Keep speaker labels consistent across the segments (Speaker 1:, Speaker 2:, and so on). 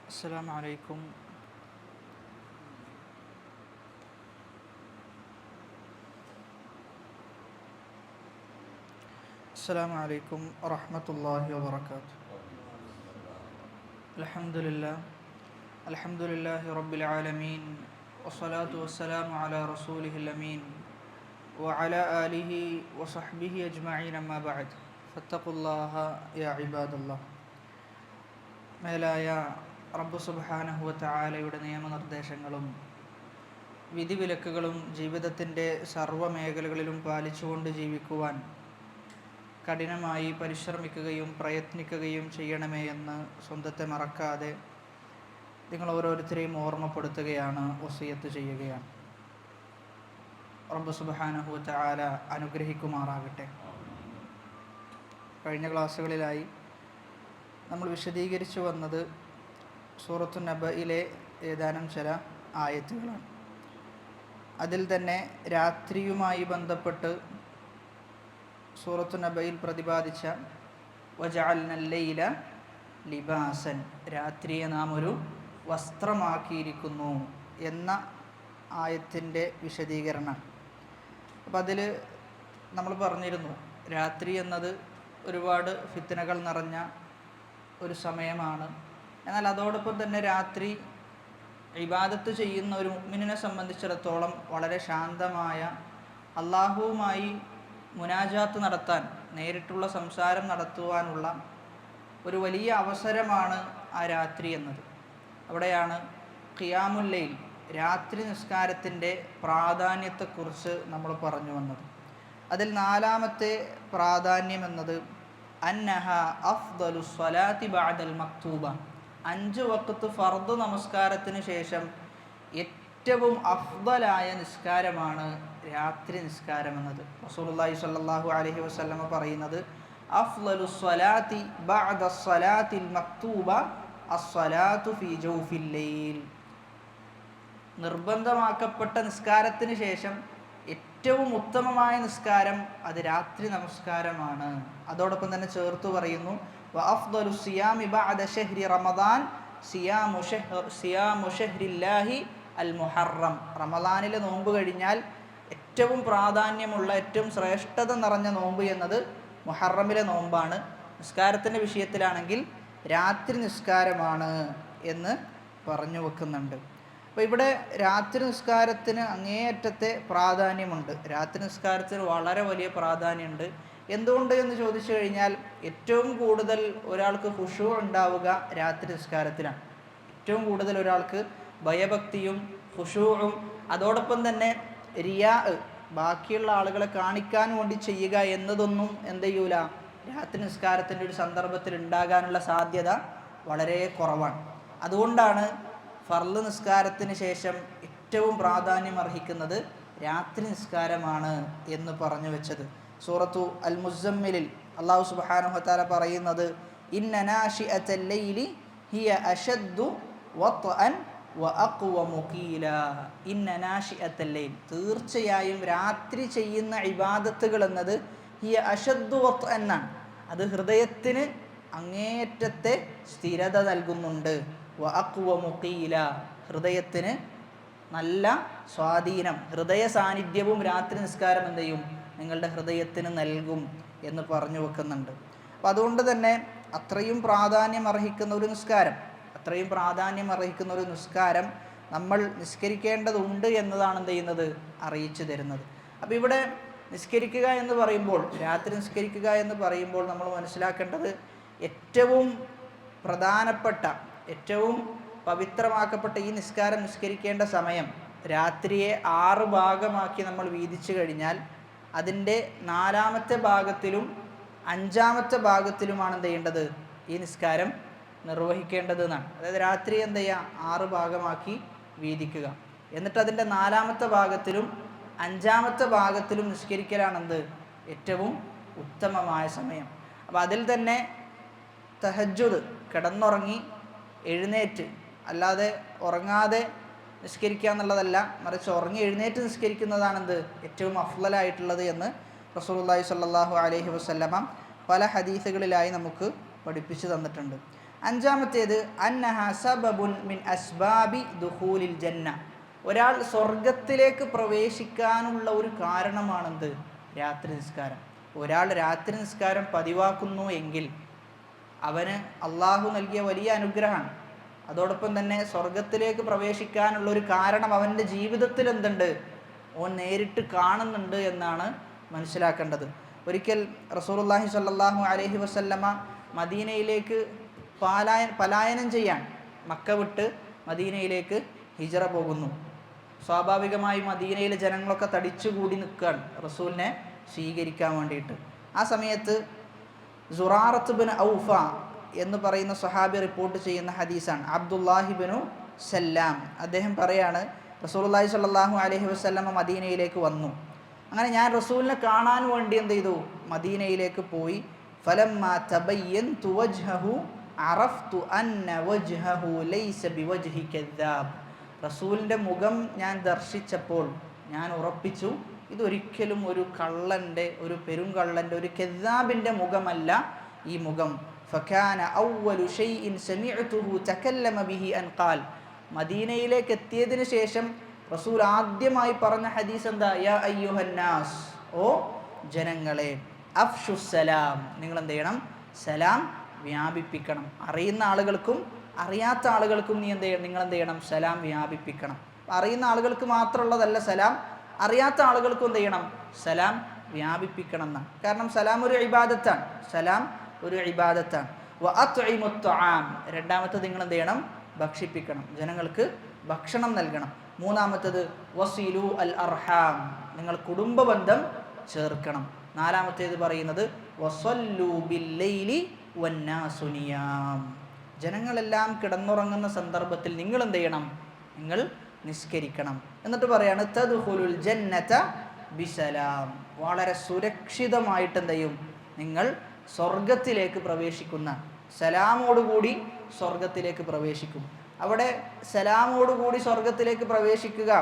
Speaker 1: السلام عليكم السلام عليكم ورحمة الله وبركاته. الحمد لله رب العالمين والصلاة والسلام على رسوله الأمين وعلى آله وصحبه أجمعين أما بعد فاتقوا الله يا عباد الله. മേലായ റബ്ബ് സുബ്ഹാനഹു വ തആലയുടെ നിയമനിർദ്ദേശങ്ങളും വിധിവിലക്കുകളും ജീവിതത്തിൻ്റെ സർവ്വ മേഖലകളിലും പാലിച്ചുകൊണ്ട് ജീവിക്കുവാൻ കഠിനമായി പരിശ്രമിക്കുകയും പ്രയത്നിക്കുകയും ചെയ്യണമേ എന്ന് സ്വന്തത്തെ മറക്കാതെ നിങ്ങൾ ഓരോരുത്തരെയും ഓർമ്മപ്പെടുത്തുകയാണ്, വസിയത്ത് ചെയ്യുകയാണ്. റബ്ബ് സുബ്ഹാനഹു വ തആല അനുഗ്രഹിക്കുമാറാകട്ടെ. കഴിഞ്ഞ ക്ലാസ്സുകളിലായി നമ്മൾ വിശദീകരിച്ചു വന്നത് സൂറത്തു നബയിലെ ഏതാനും ചില ആയത്തുകളാണ്. അതിൽ തന്നെ രാത്രിയുമായി ബന്ധപ്പെട്ട് സൂറത്തു നബയിൽ പ്രതിപാദിച്ച വജഅൽനൽ ലൈല ലിബാസൻ, രാത്രിയെ നാം ഒരു വസ്ത്രമാക്കിയിരിക്കുന്നു എന്ന ആയത്തിൻ്റെ വിശദീകരണം. അപ്പം അതിൽ നമ്മൾ പറഞ്ഞിരുന്നു, രാത്രി എന്നത് ഒരുപാട് ഫിത്നകൾ നിറഞ്ഞ ഒരു സമയമാണ്. എന്നാൽ അതോടൊപ്പം തന്നെ രാത്രി ഇബാദത്ത് ചെയ്യുന്ന ഒരു മുഅ്മിനിനെ സംബന്ധിച്ചിടത്തോളം വളരെ ശാന്തമായ, അള്ളാഹുവുമായി മുനാജാത്ത് നടത്താൻ, നേരിട്ടുള്ള സംസാരം നടത്തുവാനുള്ള ഒരു വലിയ അവസരമാണ് ആ രാത്രി എന്നത്. അവിടെയാണ് ഖിയാമുൽ ലൈൽ, രാത്രി നിസ്കാരത്തിൻ്റെ പ്രാധാന്യത്തെക്കുറിച്ച് നമ്മൾ പറഞ്ഞു വന്നത്. അതിൽ നാലാമത്തെ പ്രാധാന്യം എന്നത് അന്നഹ അഫ്ദലു സ്വലാത്തി ബഅദൽ മക്തൂബ, 5 വഖ്ത് ഫർദ് നമസ്കാരത്തിന് ശേഷം ഏറ്റവും അഫ്ദലായ നിസ്കാരമാണ് രാത്രി നിസ്കാരം എന്നത്. റസൂലുള്ളാഹി സ്വല്ലല്ലാഹു അലൈഹി വസല്ലമ പറയുന്നത്, അഫ്ദലു സ്വലാത്തി ബഅദ സ്വലാത്തിൽ മക്തൂബ അസ്സലാത്തു ഫീ ജൗഫിൽ ലൈൽ, നിർബന്ധമാക്കപ്പെട്ട നിസ്കാരത്തിന് ശേഷം ഏറ്റവും ഉത്തമമായ നിസ്കാരം അത് രാത്രി നമസ്കാരമാണ്. അതോടൊപ്പം തന്നെ ചേർത്ത് പറയുന്നു, വഅഫ്ദലു സിയാമി ബഅദ ശഹ്രി റമദാൻ സിയാമു ശഹ്രില്ലാഹി അൽ മുഹറം, റമദാനിലെ നോമ്പ് കഴിഞ്ഞാൽ ഏറ്റവും പ്രാധാന്യമുള്ള, ഏറ്റവും ശ്രേഷ്ഠത നിറഞ്ഞ നോമ്പ് എന്നത് മുഹറമിലെ നോമ്പാണ്. നിസ്കാരത്തിൻ്റെ വിഷയത്തിലാണെങ്കിൽ രാത്രി നിസ്കാരമാണ് എന്ന് പറഞ്ഞു വെക്കുന്നുണ്ട്. അപ്പോൾ ഇവിടെ രാത്രി നിസ്കാരത്തിന് അങ്ങേയറ്റത്തെ പ്രാധാന്യമുണ്ട്. രാത്രി നിസ്കാരത്തിന് വളരെ വലിയ പ്രാധാന്യമുണ്ട്. എന്തുകൊണ്ട് എന്ന് ചോദിച്ചു കഴിഞ്ഞാൽ, ഏറ്റവും കൂടുതൽ ഒരാൾക്ക് ഖുശൂ ഉണ്ടാവുക രാത്രി നിസ്കാരത്തിലാണ്. ഏറ്റവും കൂടുതൽ ഒരാൾക്ക് ഭയഭക്തിയും ഖുശൂഉം അതോടൊപ്പം തന്നെ റിയാ, ബാക്കിയുള്ള ആളുകളെ കാണിക്കാൻ വേണ്ടി ചെയ്യുക എന്നതൊന്നും എന്ത് ചെയ്യൂല, രാത്രി നിസ്കാരത്തിൻ്റെ ഒരു സന്ദർഭത്തിൽ ഉണ്ടാകാനുള്ള സാധ്യത വളരെ കുറവാണ്. അതുകൊണ്ടാണ് ഫർള് നിസ്കാരത്തിന് ശേഷം ഏറ്റവും പ്രാധാന്യം അർഹിക്കുന്നത് രാത്രി നിസ്കാരമാണ് എന്ന് പറഞ്ഞു വെച്ചത്. സൂറത്തു അൽ മുസമ്മിലിൽ അല്ലാഹു സുബ്ഹാനഹു വ തആല പറയുന്നത്, ഇന്ന നാശിഅത്തൽ ലൈലി ഹിയ അശദ്ദു വത്അൻ വഅഖ്വമു ഖീല, ഇന്ന നാശിഅത്തൽ ലൈൽ, തീർച്ചയായും രാത്രി ചെയ്യുന്ന ഇബാദത്തുകൾ എന്നത് ഹിയ അശദ്ദു വത്അൻ എന്നാണ്. അത് ഹൃദയത്തിന് അങ്ങേയറ്റത്തെ സ്ഥിരത നൽകുന്നുണ്ട്. വഅഖ്വമു ഖീല, ഹൃദയത്തിന് നല്ല സ്വാധീനം, ഹൃദയ സാന്നിധ്യവും രാത്രി നിസ്കാരം എന്ത് ചെയ്യും, നിങ്ങളുടെ ഹൃദയത്തിന് നൽകും എന്ന് പറഞ്ഞു വെക്കുന്നുണ്ട്. അപ്പം അതുകൊണ്ട് തന്നെ അത്രയും പ്രാധാന്യം അർഹിക്കുന്ന ഒരു നിസ്കാരം നമ്മൾ നിസ്കരിക്കേണ്ടതുണ്ട് എന്നതാണ് എന്ത് ചെയ്യുന്നത്, അറിയിച്ചു തരുന്നത്. അപ്പം ഇവിടെ നിസ്കരിക്കുക എന്ന് പറയുമ്പോൾ, രാത്രി നിസ്കരിക്കുക എന്ന് പറയുമ്പോൾ നമ്മൾ മനസ്സിലാക്കേണ്ടത്, ഏറ്റവും പ്രധാനപ്പെട്ട, ഏറ്റവും പവിത്രമാക്കപ്പെട്ട ഈ നിസ്കാരം നിസ്കരിക്കേണ്ട സമയം രാത്രിയെ 6 ഭാഗമാക്കി നമ്മൾ വീതിച്ചു കഴിഞ്ഞാൽ അതിൻ്റെ 4ാമത്തെ ഭാഗത്തിലും 5ാമത്തെ ഭാഗത്തിലുമാണ് എന്ത് ചെയ്യേണ്ടത്, ഈ നിസ്കാരം നിർവഹിക്കേണ്ടത് എന്നാണ്. അതായത് രാത്രി എന്ത് ചെയ്യുക, 6 ഭാഗമാക്കി വീതിക്കുക, എന്നിട്ട് അതിൻ്റെ 4ാമത്തെ ഭാഗത്തിലും 5ാമത്തെ ഭാഗത്തിലും നിസ്കരിക്കലാണെന്ത് ഏറ്റവും ഉത്തമമായ സമയം. അപ്പോൾ അതിൽ തന്നെ തഹജ്ജുദ്, കിടന്നുറങ്ങി എഴുന്നേറ്റ്, അല്ലാതെ ഉറങ്ങാതെ നിസ്കരിക്കുക എന്നുള്ളതല്ല, മറിച്ച് ഉറങ്ങി എഴുന്നേറ്റ് നിസ്കരിക്കുന്നതാണെന്ത് ഏറ്റവും അഫ്ളലായിട്ടുള്ളത് എന്ന് റസൂലുള്ളാഹി സ്വല്ലല്ലാഹു അലൈഹി വസല്ലമ പല ഹദീസുകളിലായി നമുക്ക് പഠിപ്പിച്ചു തന്നിട്ടുണ്ട്. അഞ്ചാമത്തേത് അന്നഹ സബബുൻ മിൻ അസ്ബാബി ദുഖൂലിൽ ജന്ന. ഒരാൾ സ്വർഗത്തിലേക്ക് പ്രവേശിക്കാനുള്ള ഒരു കാരണമാണെന്ത്? രാത്രി നിസ്കാരം. ഒരാൾ രാത്രി നിസ്കാരം പതിവാക്കുന്നു എങ്കിൽ അവന് അള്ളാഹു നൽകിയ വലിയ അനുഗ്രഹമാണ്. അതോടൊപ്പം തന്നെ സ്വർഗത്തിലേക്ക് പ്രവേശിക്കാനുള്ള ഒരു കാരണം അവൻ്റെ ജീവിതത്തിൽ എന്തുണ്ട്, ഓൻ നേരിട്ട് കാണുന്നുണ്ട് എന്നാണ് മനസ്സിലാക്കേണ്ടത്. ഒരിക്കൽ റസൂലുള്ളാഹി സ്വല്ലല്ലാഹു അലൈഹി വസല്ലമ മദീനയിലേക്ക് പലായനം ചെയ്യാൻ മക്ക വിട്ട് മദീനയിലേക്ക് ഹിജറ പോകുന്നു. സ്വാഭാവികമായി മദീനയിലെ ജനങ്ങളൊക്കെ തടിച്ചുകൂടി നിൽക്കുകയാണ് റസൂലിനെ സ്വീകരിക്കാൻ വേണ്ടിയിട്ട്. ആ സമയത്ത് സുറാറത്ത് ബിൻ ഔഫ എന്ന് പറയുന്ന സ്വഹാബി റിപ്പോർട്ട് ചെയ്യുന്ന ഹദീസാണ്. അബ്ദുല്ലാഹിബിനു സല്ലാം അദ്ദേഹം പറയാണ്, റസൂലുള്ളാഹി സ്വല്ലല്ലാഹു അലൈഹി വസല്ലമ മദീനയിലേക്ക് വന്നു. അങ്ങനെ ഞാൻ റസൂലിനെ കാണാൻ വേണ്ടി എന്ത് ചെയ്തു, മദീനയിലേക്ക് പോയി. ഫലമ്മാ തബയ്യൻതു വജ്ഹഹു അറഫ്തു അന്ന വജ്ഹഹു ലൈസ ബിവജ്ഹി കദ്ദാബ്. റസൂലിൻ്റെ മുഖം ഞാൻ ദർശിച്ചപ്പോൾ ഞാൻ ഉറപ്പിച്ചു, ഇതൊരിക്കലും ഒരു കള്ളൻ്റെ, ഒരു പെരുങ്കള്ളൻ്റെ, ഒരു കദ്ദാബിൻ്റെ മുഖമല്ല ഈ മുഖം. ഫകാന അവ്വലു ഷൈഇൻ സമിഅതുഹു തകല്ലമ ബിഹി അൻ ഖാൽ. മദീനയിലേക്ക് എത്തിയതിനു ശേഷം റസൂൽ ആദ്യമായി പറഞ്ഞ ഹദീസ് എന്താ? യാ അയ്യുഹന്നാസ്, ഓ ജനങ്ങളെ, അഫ്ഷുസ്സലാം, നിങ്ങൾ എന്ത് ചെയ്യണം? സലാം വ്യാപിപ്പിക്കണം. അറിയുന്ന ആളുകൾക്കും അറിയാത്ത ആളുകൾക്കും നിങ്ങൾ എന്ത് ചെയ്യണം? സലാം വ്യാപിപ്പിക്കണം. അറിയുന്ന ആളുകൾക്ക് മാത്രമുള്ളതല്ല സലാം, അറിയാത്ത ആളുകൾക്കും എന്ത് ചെയ്യണം? സലാം വ്യാപിപ്പിക്കണം എന്നാണ്. കാരണം സലാം ഒരു ഇബാദത്താണ്. സലാം ഒരു ഇബാദത്താണ്. വ അത്ഇമുത് തആം, രണ്ടാമത്തത് നിങ്ങൾ എന്ത് ചെയ്യണം? ഭക്ഷിപ്പിക്കണം, ജനങ്ങൾക്ക് ഭക്ഷണം നൽകണം. മൂന്നാമത്തത് വസിലു അൽ അർഹാം, നിങ്ങൾ കുടുംബബന്ധം ചേർക്കണം. നാലാമത്തേത് പറയുന്നത് വസല്ലു ബില്ലൈലി വന്നാസു നിയാം, ജനങ്ങളെല്ലാം കിടന്നുറങ്ങുന്ന സന്ദർഭത്തിൽ നിങ്ങൾ എന്ത് ചെയ്യണം? നിങ്ങൾ നിസ്കരിക്കണം. എന്നിട്ട് പറയാണ് തദ്ഖുലുൽ ജന്നത ബിസലാം, വളരെ സുരക്ഷിതമായിട്ട് എന്ത് ചെയ്യും? നിങ്ങൾ സ്വർഗത്തിലേക്ക് പ്രവേശിക്കുന്ന, സലാമോടുകൂടി സ്വർഗത്തിലേക്ക് പ്രവേശിക്കും. അവിടെ സലാമോടുകൂടി സ്വർഗത്തിലേക്ക് പ്രവേശിക്കുക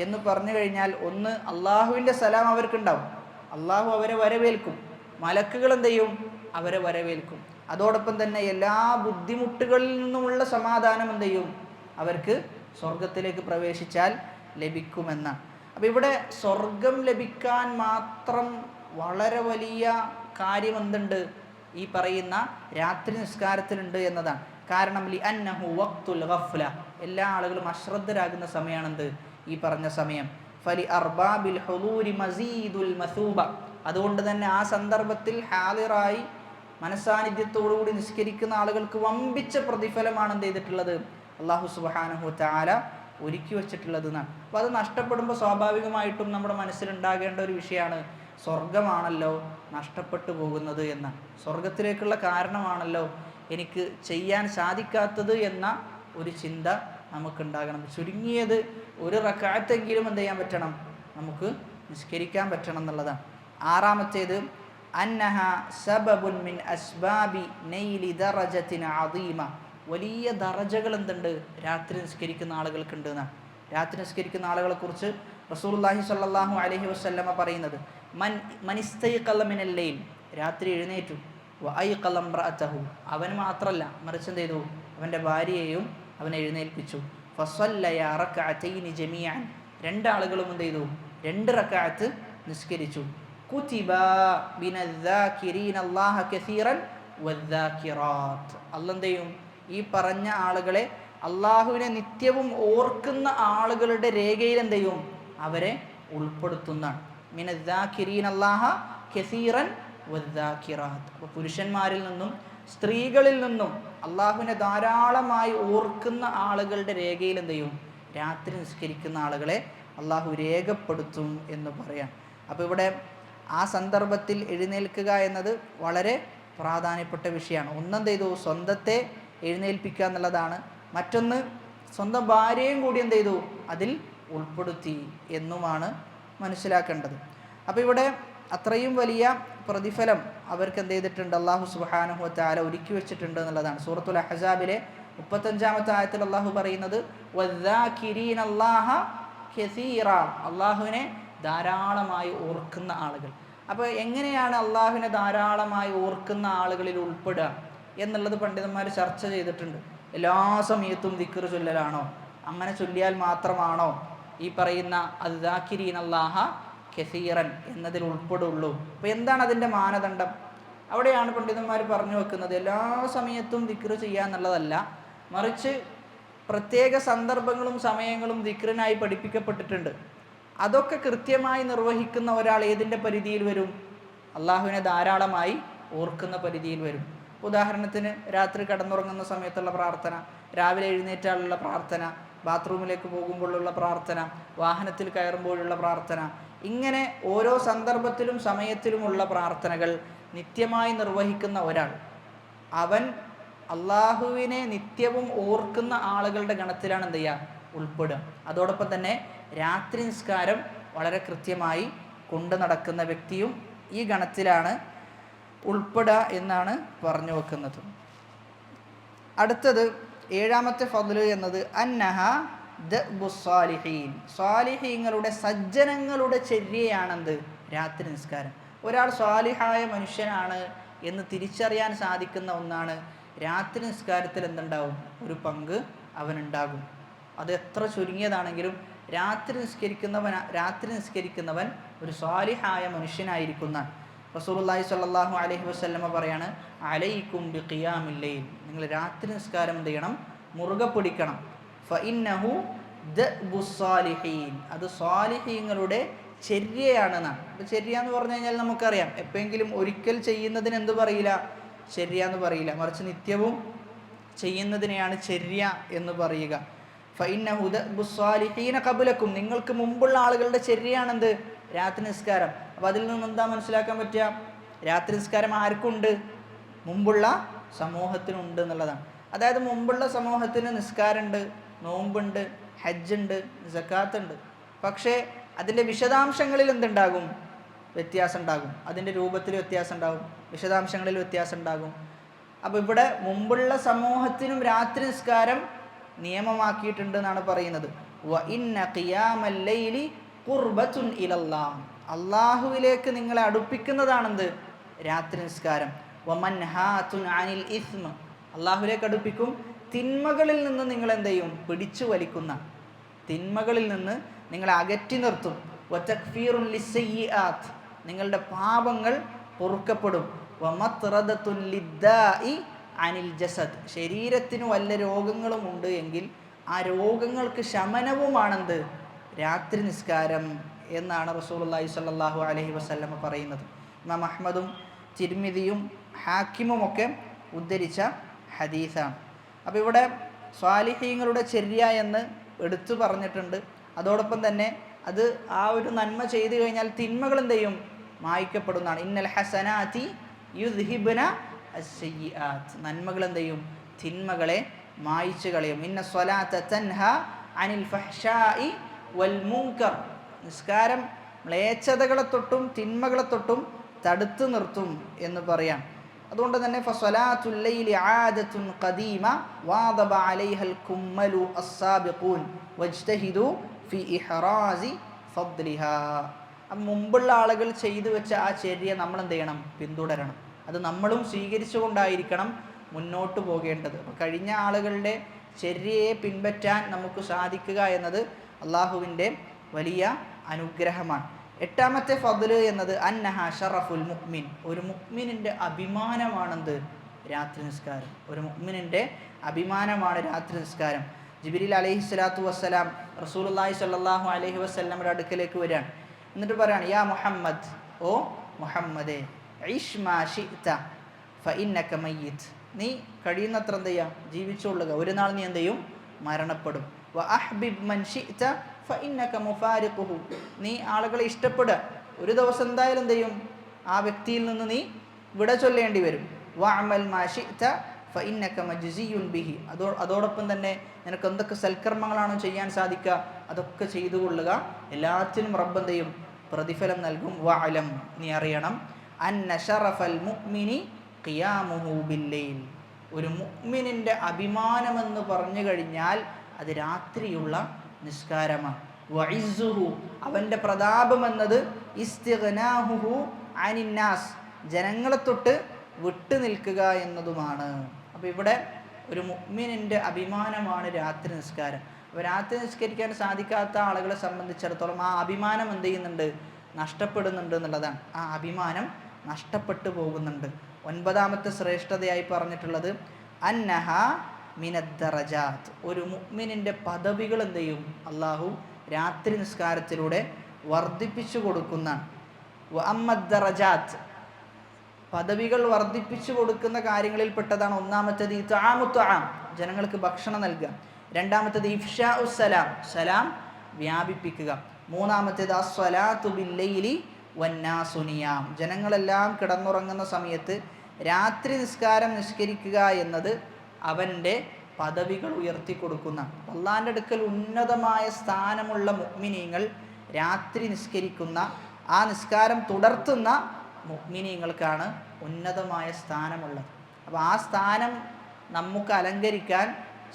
Speaker 1: എന്ന് പറഞ്ഞു കഴിഞ്ഞാൽ, ഒന്ന് അള്ളാഹുവിൻ്റെ സലാം അവർക്കുണ്ടാവും, അള്ളാഹു അവരെ വരവേൽക്കും, മലക്കുകൾ എന്ത് ചെയ്യും? അവരെ വരവേൽക്കും. അതോടൊപ്പം തന്നെ എല്ലാ ബുദ്ധിമുട്ടുകളിൽ നിന്നുമുള്ള സമാധാനം എന്ത് ചെയ്യും? അവർക്ക് സ്വർഗത്തിലേക്ക് പ്രവേശിച്ചാൽ ലഭിക്കുമെന്നാണ്. അപ്പോൾ ഇവിടെ സ്വർഗം ലഭിക്കാൻ മാത്രം വളരെ വലിയ കാര്യം എന്തുണ്ട്? ഈ പറയുന്ന രാത്രി നിസ്കാരത്തിലുണ്ട് എന്നതാണ്. കാരണം ലി അന്നഹു വഖ്തുൽ ഗഫ്ല, എല്ലാ ആളുകളും അശ്രദ്ധരാകുന്ന സമയമാണെന്ത്? ഈ പറഞ്ഞ സമയം. ഫലി അർബാബിൽ ഹുദൂരി മസീദുൽ മസൂബ, അതുകൊണ്ട് തന്നെ ആ സന്ദർഭത്തിൽ ഹാദിറായി മനസ്സാന്നിധ്യത്തോടുകൂടി നിസ്കരിക്കുന്ന ആളുകൾക്ക് വമ്പിച്ച പ്രതിഫലമാണ് എന്ത് ചെയ്തിട്ടുള്ളത്? അല്ലാഹു സുബ്ഹാനഹു തആല ഒരുക്കി വെച്ചിട്ടുള്ളത് എന്നാണ്. അപ്പോൾ അത് നഷ്ടപ്പെടുമ്പോൾ സ്വാഭാവികമായിട്ടും നമ്മുടെ മനസ്സിലുണ്ടാകേണ്ട ഒരു വിഷയമാണ്, സ്വർഗമാണല്ലോ നഷ്ടപ്പെട്ടു പോകുന്നത് എന്ന, സ്വർഗത്തിലേക്കുള്ള കാരണമാണല്ലോ എനിക്ക് ചെയ്യാൻ സാധിക്കാത്തത് എന്ന ഒരു ചിന്ത നമുക്കുണ്ടാകണം. ചുരുങ്ങിയത് ഒരു റക്അത്തെങ്കിലും എന്ത് ചെയ്യാൻ പറ്റണം? നമുക്ക് നിസ്കരിക്കാൻ പറ്റണം എന്നുള്ളതാണ്. ആറാമത്തേത് അന്നഹ സബബുൻ മിൻ അസ്ബാബി നൈലി ദറജത്തിൻ അദീമ, വലിയ ദറജകൾ എന്തുണ്ട്? രാത്രി നിസ്കരിക്കുന്ന ആളുകൾക്കുണ്ട് എന്നാണ്. രാത്രി നിസ്കരിക്കുന്ന ആളുകളെ കുറിച്ച് റസൂലുള്ളാഹി സ്വല്ലല്ലാഹു അലൈഹി വസല്ലമ പറയുന്നത്, മനിസ്തൈഖല മിനൽ ലൈൽ, രാത്രി എഴുന്നേറ്റു, വഅയ്ഖല ഇംറഅതഹു, അവൻ മാത്രമല്ല മറിച്ച് എന്ത് ചെയ്തു? അവൻ്റെ ഭാര്യയെയും അവൻ എഴുന്നേൽപ്പിച്ചു. ഫസല്ലയ റക്അതൈനി ജമീഅൻ, രണ്ടാളുകളും എന്ത് ചെയ്തു? 2 റക്അത്ത് നിസ്കരിച്ചു. കുതിബ ബിനദ്ദാകിരീന അല്ലാഹ കസീറൻ വദ്ദാകിറാത്ത്, അല്ലാഹ് എന്ത് ചെയ്യും? ഈ പറഞ്ഞ ആളുകളെ, അള്ളാഹുവിനെ നിത്യവും ഓർക്കുന്ന ആളുകളുടെ രേഖയിൽ എന്ത് ചെയ്യും? അവരെ ഉൾപ്പെടുത്തുന്നതാണ്. മിനദ്ദാകിരീന അല്ലാഹ കസീറൻ വദ്ദാകിറാത്ത്, അപ്പോൾ പുരുഷന്മാരിൽ നിന്നും സ്ത്രീകളിൽ നിന്നും അള്ളാഹുവിനെ ധാരാളമായി ഓർക്കുന്ന ആളുകളുടെ രേഖയിൽ എന്ത് ചെയ്യും? രാത്രി നിസ്കരിക്കുന്ന ആളുകളെ അള്ളാഹു രേഖപ്പെടുത്തും എന്ന് പറയാം. അപ്പോൾ ഇവിടെ ആ സന്ദർഭത്തിൽ എഴുന്നേൽക്കുക എന്നത് വളരെ പ്രാധാന്യപ്പെട്ട വിഷയമാണ്. ഒന്നെന്ത് ചെയ്തു? സ്വന്തത്തെ എഴുന്നേൽപ്പിക്കുക എന്നുള്ളതാണ്. മറ്റൊന്ന് സ്വന്തം ഭാര്യയും കൂടി എന്ത് ചെയ്തു? അതിൽ ഉൾപ്പെടുത്തി എന്നുമാണ് മനസ്സിലാക്കേണ്ടത്. അപ്പോൾ ഇവിടെ അത്രയും വലിയ പ്രതിഫലം അവർക്ക് എന്ത് ചെയ്തിട്ടുണ്ട്? അല്ലാഹു സുബ്ഹാനഹു വ തആല ഒരുക്കി വെച്ചിട്ടുണ്ട് എന്നുള്ളതാണ്. സൂറത്തുൽ അഹ്സാബിലെ 35-ാമത്തെ ആയത്തിൽ അല്ലാഹു പറയുന്നത് വദ്ദാകിരീന അല്ലാഹ കസീറ, അള്ളാഹുവിനെ ധാരാളമായി ഓർക്കുന്ന ആളുകൾ. അപ്പോൾ എങ്ങനെയാണ് അള്ളാഹുവിനെ ധാരാളമായി ഓർക്കുന്ന ആളുകളിൽ ഉൾപ്പെടുക? എന്നുള്ളത് പണ്ഡിതന്മാർ ചർച്ച ചെയ്തിട്ടുണ്ട്. എല്ലാ സമയത്തും ദിക്ർ ചൊല്ലലാണോ, അങ്ങനെ ചൊല്ലിയാൽ മാത്രമാണോ ഈ പറയുന്ന അദ്ദാക്കിരീന അല്ലാഹ കസീറൻ എന്നതിൽ ഉൾപ്പെടുള്ളൂ? അപ്പോൾ എന്താണ് അതിൻ്റെ മാനദണ്ഡം? അവിടെയാണ് പണ്ഡിതന്മാർ പറഞ്ഞു വെക്കുന്നത്, എല്ലാ സമയത്തും ദിക്ർ ചെയ്യുക എന്നുള്ളതല്ല, മറിച്ച് പ്രത്യേക സന്ദർഭങ്ങളും സമയങ്ങളും ദിക്റിനായി പഠിപ്പിക്കപ്പെട്ടിട്ടുണ്ട്. അതൊക്കെ കൃത്യമായി നിർവഹിക്കുന്ന ഒരാൾ ഏതിൻ്റെ പരിധിയിൽ വരും? അള്ളാഹുവിനെ ധാരാളമായി ഓർക്കുന്ന പരിധിയിൽ വരും. ഉദാഹരണത്തിന് രാത്രി കിടന്നുറങ്ങുന്ന സമയത്തുള്ള പ്രാർത്ഥന, രാവിലെ എഴുന്നേറ്റാലുള്ള പ്രാർത്ഥന, ബാത്റൂമിലേക്ക് പോകുമ്പോഴുള്ള പ്രാർത്ഥന, വാഹനത്തിൽ കയറുമ്പോഴുള്ള പ്രാർത്ഥന, ഇങ്ങനെ ഓരോ സന്ദർഭത്തിലും സമയത്തിലുമുള്ള പ്രാർത്ഥനകൾ നിത്യമായി നിർവഹിക്കുന്ന ഒരാൾ, അവൻ അള്ളാഹുവിനെ നിത്യവും ഓർക്കുന്ന ആളുകളുടെ ഗണത്തിലാണ് എന്ത് ചെയ്യുക? ഉൾപ്പെടുക. അതോടൊപ്പം തന്നെ രാത്രി നിസ്കാരം വളരെ കൃത്യമായി കൊണ്ടു നടക്കുന്ന വ്യക്തിയും ഈ ഗണത്തിലാണ് ഉൾപ്പെടുക എന്നാണ് പറഞ്ഞു വെക്കുന്നത്. അടുത്തത് ഏഴാമത്തെ ഫദ്ല് എന്നത് അന്നഹ ദഅ്ബുസ്സാലിഹീൻ, സ്വാലിഹീങ്ങളുടെ സജ്ജനങ്ങളുടെ ചര്യയാണെന്ത്? രാത്രി നിസ്കാരം. ഒരാൾ സ്വാലിഹായ മനുഷ്യനാണ് എന്ന് തിരിച്ചറിയാൻ സാധിക്കുന്ന ഒന്നാണ് രാത്രി നിസ്കാരത്തിൽ എന്തുണ്ടാവും? ഒരു പങ്ക് അവനുണ്ടാകും. അത് എത്ര ചുരുങ്ങിയതാണെങ്കിലും രാത്രി നിസ്കരിക്കുന്നവൻ ഒരു സ്വാലിഹായ മനുഷ്യനായിരിക്കുന്ന റസൂലുള്ളാഹി സ്വല്ലല്ലാഹു അലൈഹി വസല്ലമ പറയാണ്, അലൈക്കും ബിഖിയാമിൽ ലൈൽ, നിങ്ങൾ രാത്രി നിസ്കാരം എന്ത് ചെയ്യണം? മുറുകെ പിടിക്കണം. ഫഇന്നഹു ദഅ്ബുസ്സാലിഹീൻ, അത് സ്വാലിഹീങ്ങളുടെ ചര്യയാണെന്നാണ്. അപ്പോൾ ചര്യ എന്ന് പറഞ്ഞു കഴിഞ്ഞാൽ നമുക്കറിയാം, എപ്പോഴെങ്കിലും ഒരിക്കൽ ചെയ്യുന്നതിന് എന്ത് പറയില്ല? ചര്യ എന്ന് പറയില്ല, മറിച്ച് നിത്യവും ചെയ്യുന്നതിനെയാണ് ചര്യ എന്ന് പറയുക. ഫഇന്നഹു ദഅ്ബുസ്സാലിഹീന ഖബ്ലക്കും, നിങ്ങൾക്ക് മുമ്പുള്ള ആളുകളുടെ ചര്യയാണെന്ത്? രാത്രി നിസ്കാരം. അപ്പോൾ അതിൽ നിന്ന് എന്താ മനസ്സിലാക്കാൻ പറ്റുക? രാത്രി നിസ്കാരം ആർക്കുണ്ട്? മുമ്പുള്ള സമൂഹത്തിനുണ്ട് എന്നുള്ളതാണ്. അതായത് മുമ്പുള്ള സമൂഹത്തിന് നിസ്കാരമുണ്ട്, നോമ്പുണ്ട്, ഹജ്ജുണ്ട്, സക്കാത്തുണ്ട്. പക്ഷേ അതിൻ്റെ വിശദാംശങ്ങളിൽ എന്തുണ്ടാകും? വ്യത്യാസം ഉണ്ടാകും. അതിൻ്റെ രൂപത്തിൽ വ്യത്യാസം ഉണ്ടാകും, വിശദാംശങ്ങളിൽ വ്യത്യാസം ഉണ്ടാകും. അപ്പോൾ ഇവിടെ മുമ്പുള്ള സമൂഹത്തിനും രാത്രി നിസ്കാരം നിയമമാക്കിയിട്ടുണ്ട് എന്നാണ് പറയുന്നത്. വ ഇന്ന ഖിയാമൽ ലൈലി ഖുർബത്തുൻ ഇലല്ലാഹ്, അള്ളാഹുവിലേക്ക് നിങ്ങളെ അടുപ്പിക്കുന്നതാണെന്ത്? രാത്രി നിസ്കാരം. വമൻഹാത്തുൻ അനിൽ ഇസ്മ, അള്ളാഹുവിലേക്ക് അടുപ്പിക്കും. തിന്മകളിൽ നിന്ന് നിങ്ങൾ എന്ത് ചെയ്യും? പിടിച്ചു വലിക്കുന്ന, തിന്മകളിൽ നിന്ന് നിങ്ങളെ അകറ്റി നിർത്തും. വതക്ഫീറുൻ ലിസ്സയ്യിആത്ത്, നിങ്ങളുടെ പാപങ്ങൾ പൊറുക്കപ്പെടും. വമത്റദത്തുൻ ലിദ്ദാഇ അനിൽ ജസദ്, ശരീരത്തിന് വല്ല രോഗങ്ങളും ഉണ്ട് എങ്കിൽ ആ രോഗങ്ങൾക്ക് ശമനവുമാണെന്ത്? രാത്രി നിസ്കാരം എന്നാണ് റസൂലുള്ളാഹി സ്വല്ലല്ലാഹു അലൈഹി വസല്ലമ പറയുന്നത്. ഇമാം അഹ്മദും തിർമിദിയും ഹാക്കിമുമൊക്കെ ഉദ്ധരിച്ച ഹദീസാണ്. അപ്പോൾ ഇവിടെ സ്വാലിഹീങ്ങളുടെ ചര്യ എന്ന് എടുത്തു പറഞ്ഞിട്ടുണ്ട്. അതോടൊപ്പം തന്നെ അത് ആ ഒരു നന്മ ചെയ്തു കഴിഞ്ഞാൽ തിന്മകൾ എന്ത് ചെയ്യും? മായ്ക്കപ്പെടുന്നതാണ്. ഇന്നൽ ഹസനാതി യുദ്ഹിബ്ന അസ്സയ്യിആത്ത്, നന്മകൾ എന്ത് ചെയ്യും? തിന്മകളെ മായ്ച്ചു കളയും. ഇന്ന സ്വലാത്ത തൻഹ അനിൽ ഫഹ്ശാഇ വൽ മുൻകർ, നിസ്കാരം മ്ലേച്ഛതകളെ തൊട്ടും തിന്മകളെ തൊട്ടും തടുത്തു നിർത്തും എന്ന് പറയാം. അതുകൊണ്ട് തന്നെ ഫസ്വലാത്തുൽ ലൈലി ആദത്തുൻ ഖദീമ വാദബ അലൈഹൽ കുമ്മലു അസ്സാബിഖൂൻ വജ്തഹിദു ഫി ഇഹ്റാസി ഫദ്ലിഹാ. മുമ്പുള്ള ആളുകൾ ചെയ്തു വെച്ച ആ ചര്യ നമ്മൾ എന്ത് ചെയ്യണം? പിന്തുടരണം. അത് നമ്മളും സ്വീകരിച്ചുകൊണ്ടായിരിക്കണം മുന്നോട്ട് പോകേണ്ടത്. അപ്പോൾ കഴിഞ്ഞ ആളുകളുടെ ചര്യയെ പിൻപറ്റാൻ നമുക്ക് സാധിക്കുക എന്നത് അള്ളാഹുവിൻ്റെ വലിയ അനുഗ്രഹമാണ്. എട്ടാമത്തെ ഫദ്ല് എന്നത് അന്നഹ ഷറഫുൽ മുഅ്മിൻ, ഒരു മുഅ്മിനിൻ്റെ അഭിമാനമാണെന്ത്? രാത്രി നിസ്കാരം. ഒരു മുഅ്മിനിൻ്റെ അഭിമാനമാണ് രാത്രി നിസ്കാരം. ജിബ്രീൽ അലൈഹിസ്സലാത്തു വസ്സലാം റസൂലുള്ളാഹി സ്വല്ലല്ലാഹു അലൈഹി വസല്ലമയുടെ അടുക്കലേക്ക് വരികയാണ്. എന്നിട്ട് പറയാണ്, യാ മുഹമ്മദ്, ഓ മുഹമ്മദേ, ഇഷ് മാ ശിഅ്ത ഫഇന്നക മയ്യിത്ത്, നീ കഴിയുന്നത്ര എന്ത് ചെയ്യുക? ജീവിച്ചുകൊള്ളുക, ഒരു നാൾ നീ എന്ത് ചെയ്യും? മരണപ്പെടും. വ അഹ്ബിബ് മൻ ശിഅ്ത ഫഇന്നക മുഫാരിഖുഹു, നീ ആളുകളെ ഇഷ്ടപ്പെടുക, ഒരു ദിവസം എന്തായാലും എന്ത് ചെയ്യും? ആ വ്യക്തിയിൽ നിന്ന് നീ വിട ചൊല്ലേണ്ടി വരും. വഅമൽ മാ ശിഅ്ത ഫഇന്നക മജ്സിയുൻ ബിഹി, അതോടൊപ്പം തന്നെ നിനക്ക് എന്തൊക്കെ സൽക്കർമ്മങ്ങളാണോ ചെയ്യാൻ സാധിക്കുക അതൊക്കെ ചെയ്തു കൊള്ളുക, എല്ലാത്തിനും റബ്ബ് എന്ത് ചെയ്യും? പ്രതിഫലം നൽകും. വഅലം, നീ അറിയണം, അന്ന ശറഫൽ മുഅ്മിനി ഖിയാമുഹു ബില്ലൈൽ, ഒരു മുഅ്മിനിൻ്റെ അഭിമാനമെന്ന് പറഞ്ഞു കഴിഞ്ഞാൽ അത് രാത്രിയുള്ള നിസ്കാരമാണ്. വഇസ്സുഹു, അവൻ്റെ പ്രതാപമെന്നത് ഇസ്തിഗ്നാഹുഹു അനിന്നാസ്, ജനങ്ങളെ തൊട്ട് വിട്ടു നിൽക്കുക എന്നതുമാണ്. അപ്പോൾ ഇവിടെ ഒരു മുഅ്മിനിൻ്റെ അഭിമാനമാണ് രാത്രി നിസ്കാരം. അപ്പോൾ രാത്രി നിസ്കരിക്കാൻ സാധിക്കാത്ത ആളുകളെ സംബന്ധിച്ചിടത്തോളം ആ അഭിമാനം എന്ത് ചെയ്യുന്നുണ്ട്? നഷ്ടപ്പെടുന്നുണ്ട് എന്നുള്ളതാണ്. ആ അഭിമാനം നഷ്ടപ്പെട്ടു പോകുന്നുണ്ട്. 9ാമത്തെ ശ്രേഷ്ഠതയായി പറഞ്ഞിട്ടുള്ളത് അന്നഹ മിനദ്ദറജാത്ത്, ഒരു മുഅ്മിനിൻ്റെ പദവികൾ എന്ത് ചെയ്യും? അള്ളാഹു രാത്രി നിസ്കാരത്തിലൂടെ വർദ്ധിപ്പിച്ചു കൊടുക്കുന്ന. വഅമ്മദ്ദറജാത്ത്, പദവികൾ വർദ്ധിപ്പിച്ചു കൊടുക്കുന്ന കാര്യങ്ങളിൽ പെട്ടതാണ് ഒന്നാമത്തേത് ഇത്ആമു ത്വആം, ജനങ്ങൾക്ക് ഭക്ഷണം നൽകുക. രണ്ടാമത്തേത് ഇഫ്ശാഉ സലാം, സലാം വ്യാപിപ്പിക്കുക. മൂന്നാമത്തേത് അസ്സലാത്തു ബില്ലൈലി വന്നാസു നിയാം, ജനങ്ങളെല്ലാം കിടന്നുറങ്ങുന്ന സമയത്ത് രാത്രി നിസ്കാരം നിസ്കരിക്കുക എന്നത് അവൻ്റെ പദവികൾ ഉയർത്തിക്കൊടുക്കുന്ന. അള്ളാഹിൻ്റെ അടുക്കൽ ഉന്നതമായ സ്ഥാനമുള്ള മുഅ്മിനീങ്ങൾ രാത്രി നിസ്കരിക്കുന്ന, ആ നിസ്കാരം തുടർത്തുന്ന മുഅ്മിനീങ്ങൾക്കാണ് ഉന്നതമായ സ്ഥാനമുള്ളത്. അപ്പോൾ ആ സ്ഥാനം നമുക്ക് അലങ്കരിക്കാൻ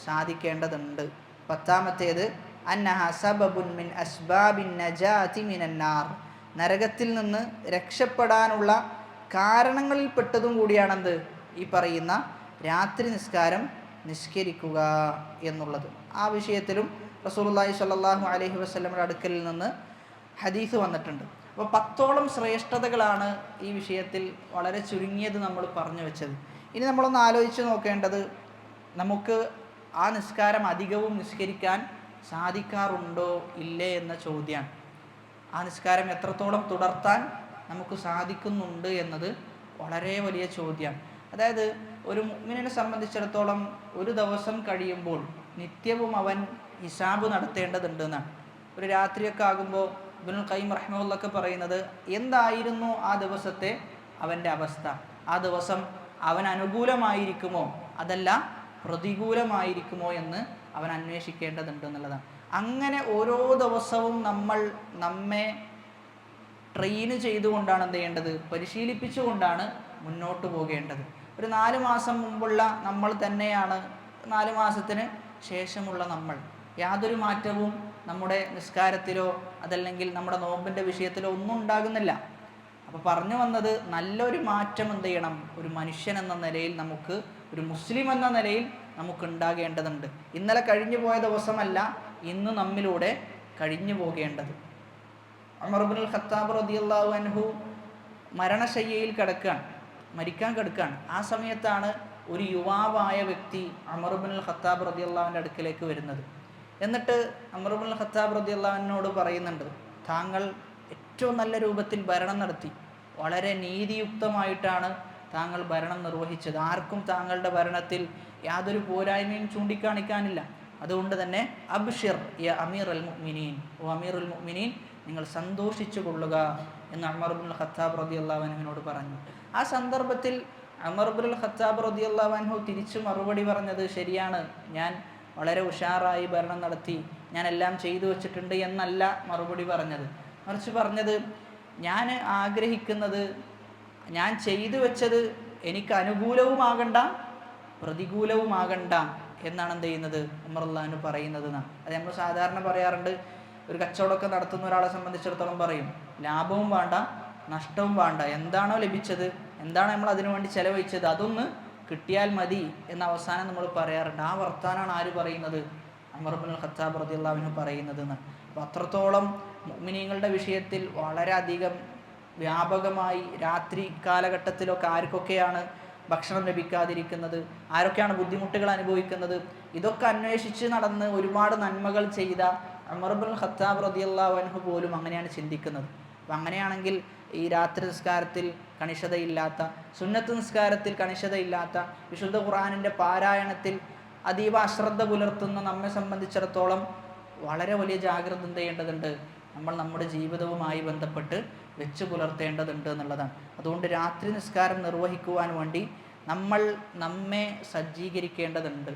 Speaker 1: സാധിക്കേണ്ടതുണ്ട്. 10ാമത്തേത് അന്നഹ സബബുൻ മിൻ അസ്ബാബിൻ നജാതി മിനന്നാർ, നരകത്തിൽ നിന്ന് രക്ഷപ്പെടാനുള്ള കാരണങ്ങളിൽ പെട്ടതും കൂടിയാണെന്ത്? ഈ പറയുന്ന രാത്രി നിസ്കാരം നിസ്കരിക്കുക എന്നുള്ളത്. ആ വിഷയത്തിലും റസൂലുള്ളാഹി സ്വല്ലല്ലാഹു അലൈഹി വസല്ലമയുടെ അടുക്കലിൽ നിന്ന് ഹദീസ് വന്നിട്ടുണ്ട്. അപ്പോൾ 10ഓളം ശ്രേഷ്ഠതകളാണ് ഈ വിഷയത്തിൽ വളരെ ചുരുങ്ങിയത് നമ്മൾ പറഞ്ഞു വെച്ചത്. ഇനി നമ്മളൊന്ന് ആലോചിച്ച് നോക്കേണ്ടത്, നമുക്ക് ആ നിസ്കാരം അധികവും നിസ്കരിക്കാൻ സാധിക്കാറുണ്ടോ ഇല്ലേ എന്ന ചോദ്യമാണ്. ആ നിസ്കാരം എത്രത്തോളം തുടർത്താൻ നമുക്ക് സാധിക്കുന്നുണ്ട് എന്നത് വളരെ വലിയ ചോദ്യമാണ്. അതായത് ഒരു മുഅ്മിനിനെ സംബന്ധിച്ചിടത്തോളം ഒരു ദിവസം കഴിയുമ്പോൾ നിത്യവും അവൻ ഹിസാബ് നടത്തേണ്ടതുണ്ട് എന്നാണ്. ഒരു രാത്രിയൊക്കെ ആകുമ്പോൾ ഇബ്നുൽ ഖയ്യിം റഹിമഹുള്ളാഹ് പറയുന്നത്, എന്തായിരുന്നു ആ ദിവസത്തെ അവൻ്റെ അവസ്ഥ? ആ ദിവസം അവൻ അനുകൂലമായിരിക്കുമോ അതല്ല പ്രതികൂലമായിരിക്കുമോ എന്ന് അവൻ അന്വേഷിക്കേണ്ടതുണ്ട് എന്നുള്ളതാണ്. അങ്ങനെ ഓരോ ദിവസവും നമ്മെ ട്രെയിൻ ചെയ്തുകൊണ്ടാണ് എന്ത് ചെയ്യേണ്ടത്? പരിശീലിപ്പിച്ചുകൊണ്ടാണ് മുന്നോട്ട് പോകേണ്ടത്. ഒരു 4 മാസം മുമ്പുള്ള നമ്മൾ തന്നെയാണ് 4 മാസത്തിന് ശേഷമുള്ള നമ്മൾ. യാതൊരു മാറ്റവും നമ്മുടെ നിസ്കാരത്തിലോ അതല്ലെങ്കിൽ നമ്മുടെ നോമ്പിൻ്റെ വിഷയത്തിലോ ഒന്നും ഉണ്ടാകുന്നില്ല. അപ്പോൾ പറഞ്ഞു വന്നത്, നല്ലൊരു മാറ്റം എന്ത് ചെയ്യണം? ഒരു മനുഷ്യൻ എന്ന നിലയിൽ നമുക്ക്, ഒരു മുസ്ലിം എന്ന നിലയിൽ നമുക്ക് ഉണ്ടാകേണ്ടതുണ്ട്. ഇന്നലെ കഴിഞ്ഞു പോയ ദിവസമല്ല ഇന്ന് നമ്മിലൂടെ കഴിഞ്ഞു പോകേണ്ടത്. ഉമർ ഇബ്നുൽ ഖത്താബ് റളിയല്ലാഹു അൻഹു മരണശയ്യയിൽ മരിക്കാൻ കിടക്കുകയാണ്. ആ സമയത്താണ് ഒരു യുവാവായ വ്യക്തി ഉമർ ഇബ്നുൽ ഖത്താബ് റളിയല്ലാഹുവിൻ്റെ അടുക്കലേക്ക് വരുന്നത്. എന്നിട്ട് ഉമർ ഇബ്നുൽ ഖത്താബ് റളിയല്ലാഹുവിനോട് പറയുന്നുണ്ട്, താങ്കൾ ഏറ്റവും നല്ല രൂപത്തിൽ ഭരണം നടത്തി, വളരെ നീതിയുക്തമായിട്ടാണ് താങ്കൾ ഭരണം നിർവഹിച്ചത്, ആർക്കും താങ്കളുടെ ഭരണത്തിൽ യാതൊരു പോരായ്മയും ചൂണ്ടിക്കാണിക്കാനില്ല. അതുകൊണ്ട് തന്നെ അബ്ഷിർ യ അമീർ അൽ മുഅ്മിനീൻ, ഓ അമീർ ഉൽ മുഅ്മിനീൻ, നിങ്ങൾ സന്തോഷിച്ചു കൊള്ളുക എന്ന് ഉമർ ഇബ്നുൽ ഖത്താബ് റളിയല്ലാഹു അൻഹുവിനോട് പറഞ്ഞു. ആ സന്ദർഭത്തിൽ ഉമർ ഇബ്നുൽ ഖത്താബ് റളിയല്ലാഹു അൻഹു തിരിച്ചു മറുപടി പറഞ്ഞത്, ശരിയാണ്, ഞാൻ വളരെ ഉഷാറായി ഭരണം നടത്തി, ഞാൻ എല്ലാം ചെയ്തു വച്ചിട്ടുണ്ട് എന്നല്ല മറുപടി പറഞ്ഞത്. മറിച്ച് പറഞ്ഞത്, ഞാൻ ആഗ്രഹിക്കുന്നത് ഞാൻ ചെയ്തു വെച്ചത് എനിക്ക് അനുകൂലവുമാകണ്ട പ്രതികൂലവുമാകണ്ട എന്നാണ് എന്ത് ചെയ്യുന്നത്? ഉമർ അള്ളാഹു പറയുന്നത് എന്നാണ്. അത് നമ്മൾ സാധാരണ പറയാറുണ്ട്, ഒരു കച്ചവടമൊക്കെ നടത്തുന്ന ഒരാളെ സംബന്ധിച്ചിടത്തോളം പറയും, ലാഭവും വേണ്ട നഷ്ടവും വേണ്ട, എന്താണോ ലഭിച്ചത്, എന്താണ് നമ്മൾ അതിനു വേണ്ടി ചെലവഴിച്ചത്, അതൊന്ന് കിട്ടിയാൽ മതി എന്ന അവസാനം നമ്മൾ പറയാറുണ്ട്. ആ വർത്താനാണ് ആര് പറയുന്നത്? ഉമർ ഇബ്നുൽ ഖത്താബ് റളിയല്ലാഹു അൻഹു പറയുന്നത് എന്ന്. അപ്പോൾ അത്രത്തോളം മുഅ്മിനീങ്ങളുടെ വിഷയത്തിൽ വളരെയധികം വ്യാപകമായി രാത്രി കാലഘട്ടത്തിലൊക്കെ ആർക്കൊക്കെയാണ് ഭക്ഷണം ലഭിക്കാതിരിക്കുന്നത്, ആരൊക്കെയാണ് ബുദ്ധിമുട്ടുകൾ അനുഭവിക്കുന്നത്, ഇതൊക്കെ അന്വേഷിച്ച് നടന്ന് ഒരുപാട് നന്മകൾ ചെയ്ത ഉമർ ഇബ്നുൽ ഖത്താബ് റളിയല്ലാഹു അൻഹു പോലും അങ്ങനെയാണ് ചിന്തിക്കുന്നത്. അപ്പം അങ്ങനെയാണെങ്കിൽ ഈ രാത്രി നിസ്കാരത്തിൽ കണിശതയില്ലാത്ത, സുന്നത്ത് നിസ്കാരത്തിൽ കണിശതയില്ലാത്ത, വിശുദ്ധ ഖുർആനിൻ്റെ പാരായണത്തിൽ അതീവ അശ്രദ്ധ പുലർത്തുന്ന നമ്മെ സംബന്ധിച്ചിടത്തോളം വളരെ വലിയ ജാഗ്രത എന്ത് ചെയ്യേണ്ടതുണ്ട്? നമ്മൾ നമ്മുടെ ജീവിതവുമായി ബന്ധപ്പെട്ട് വെച്ച് പുലർത്തേണ്ടതുണ്ട് എന്നുള്ളതാണ്. അതുകൊണ്ട് രാത്രി നിസ്കാരം നിർവഹിക്കുവാൻ വേണ്ടി നമ്മെ സജ്ജീകരിക്കേണ്ടതുണ്ട്.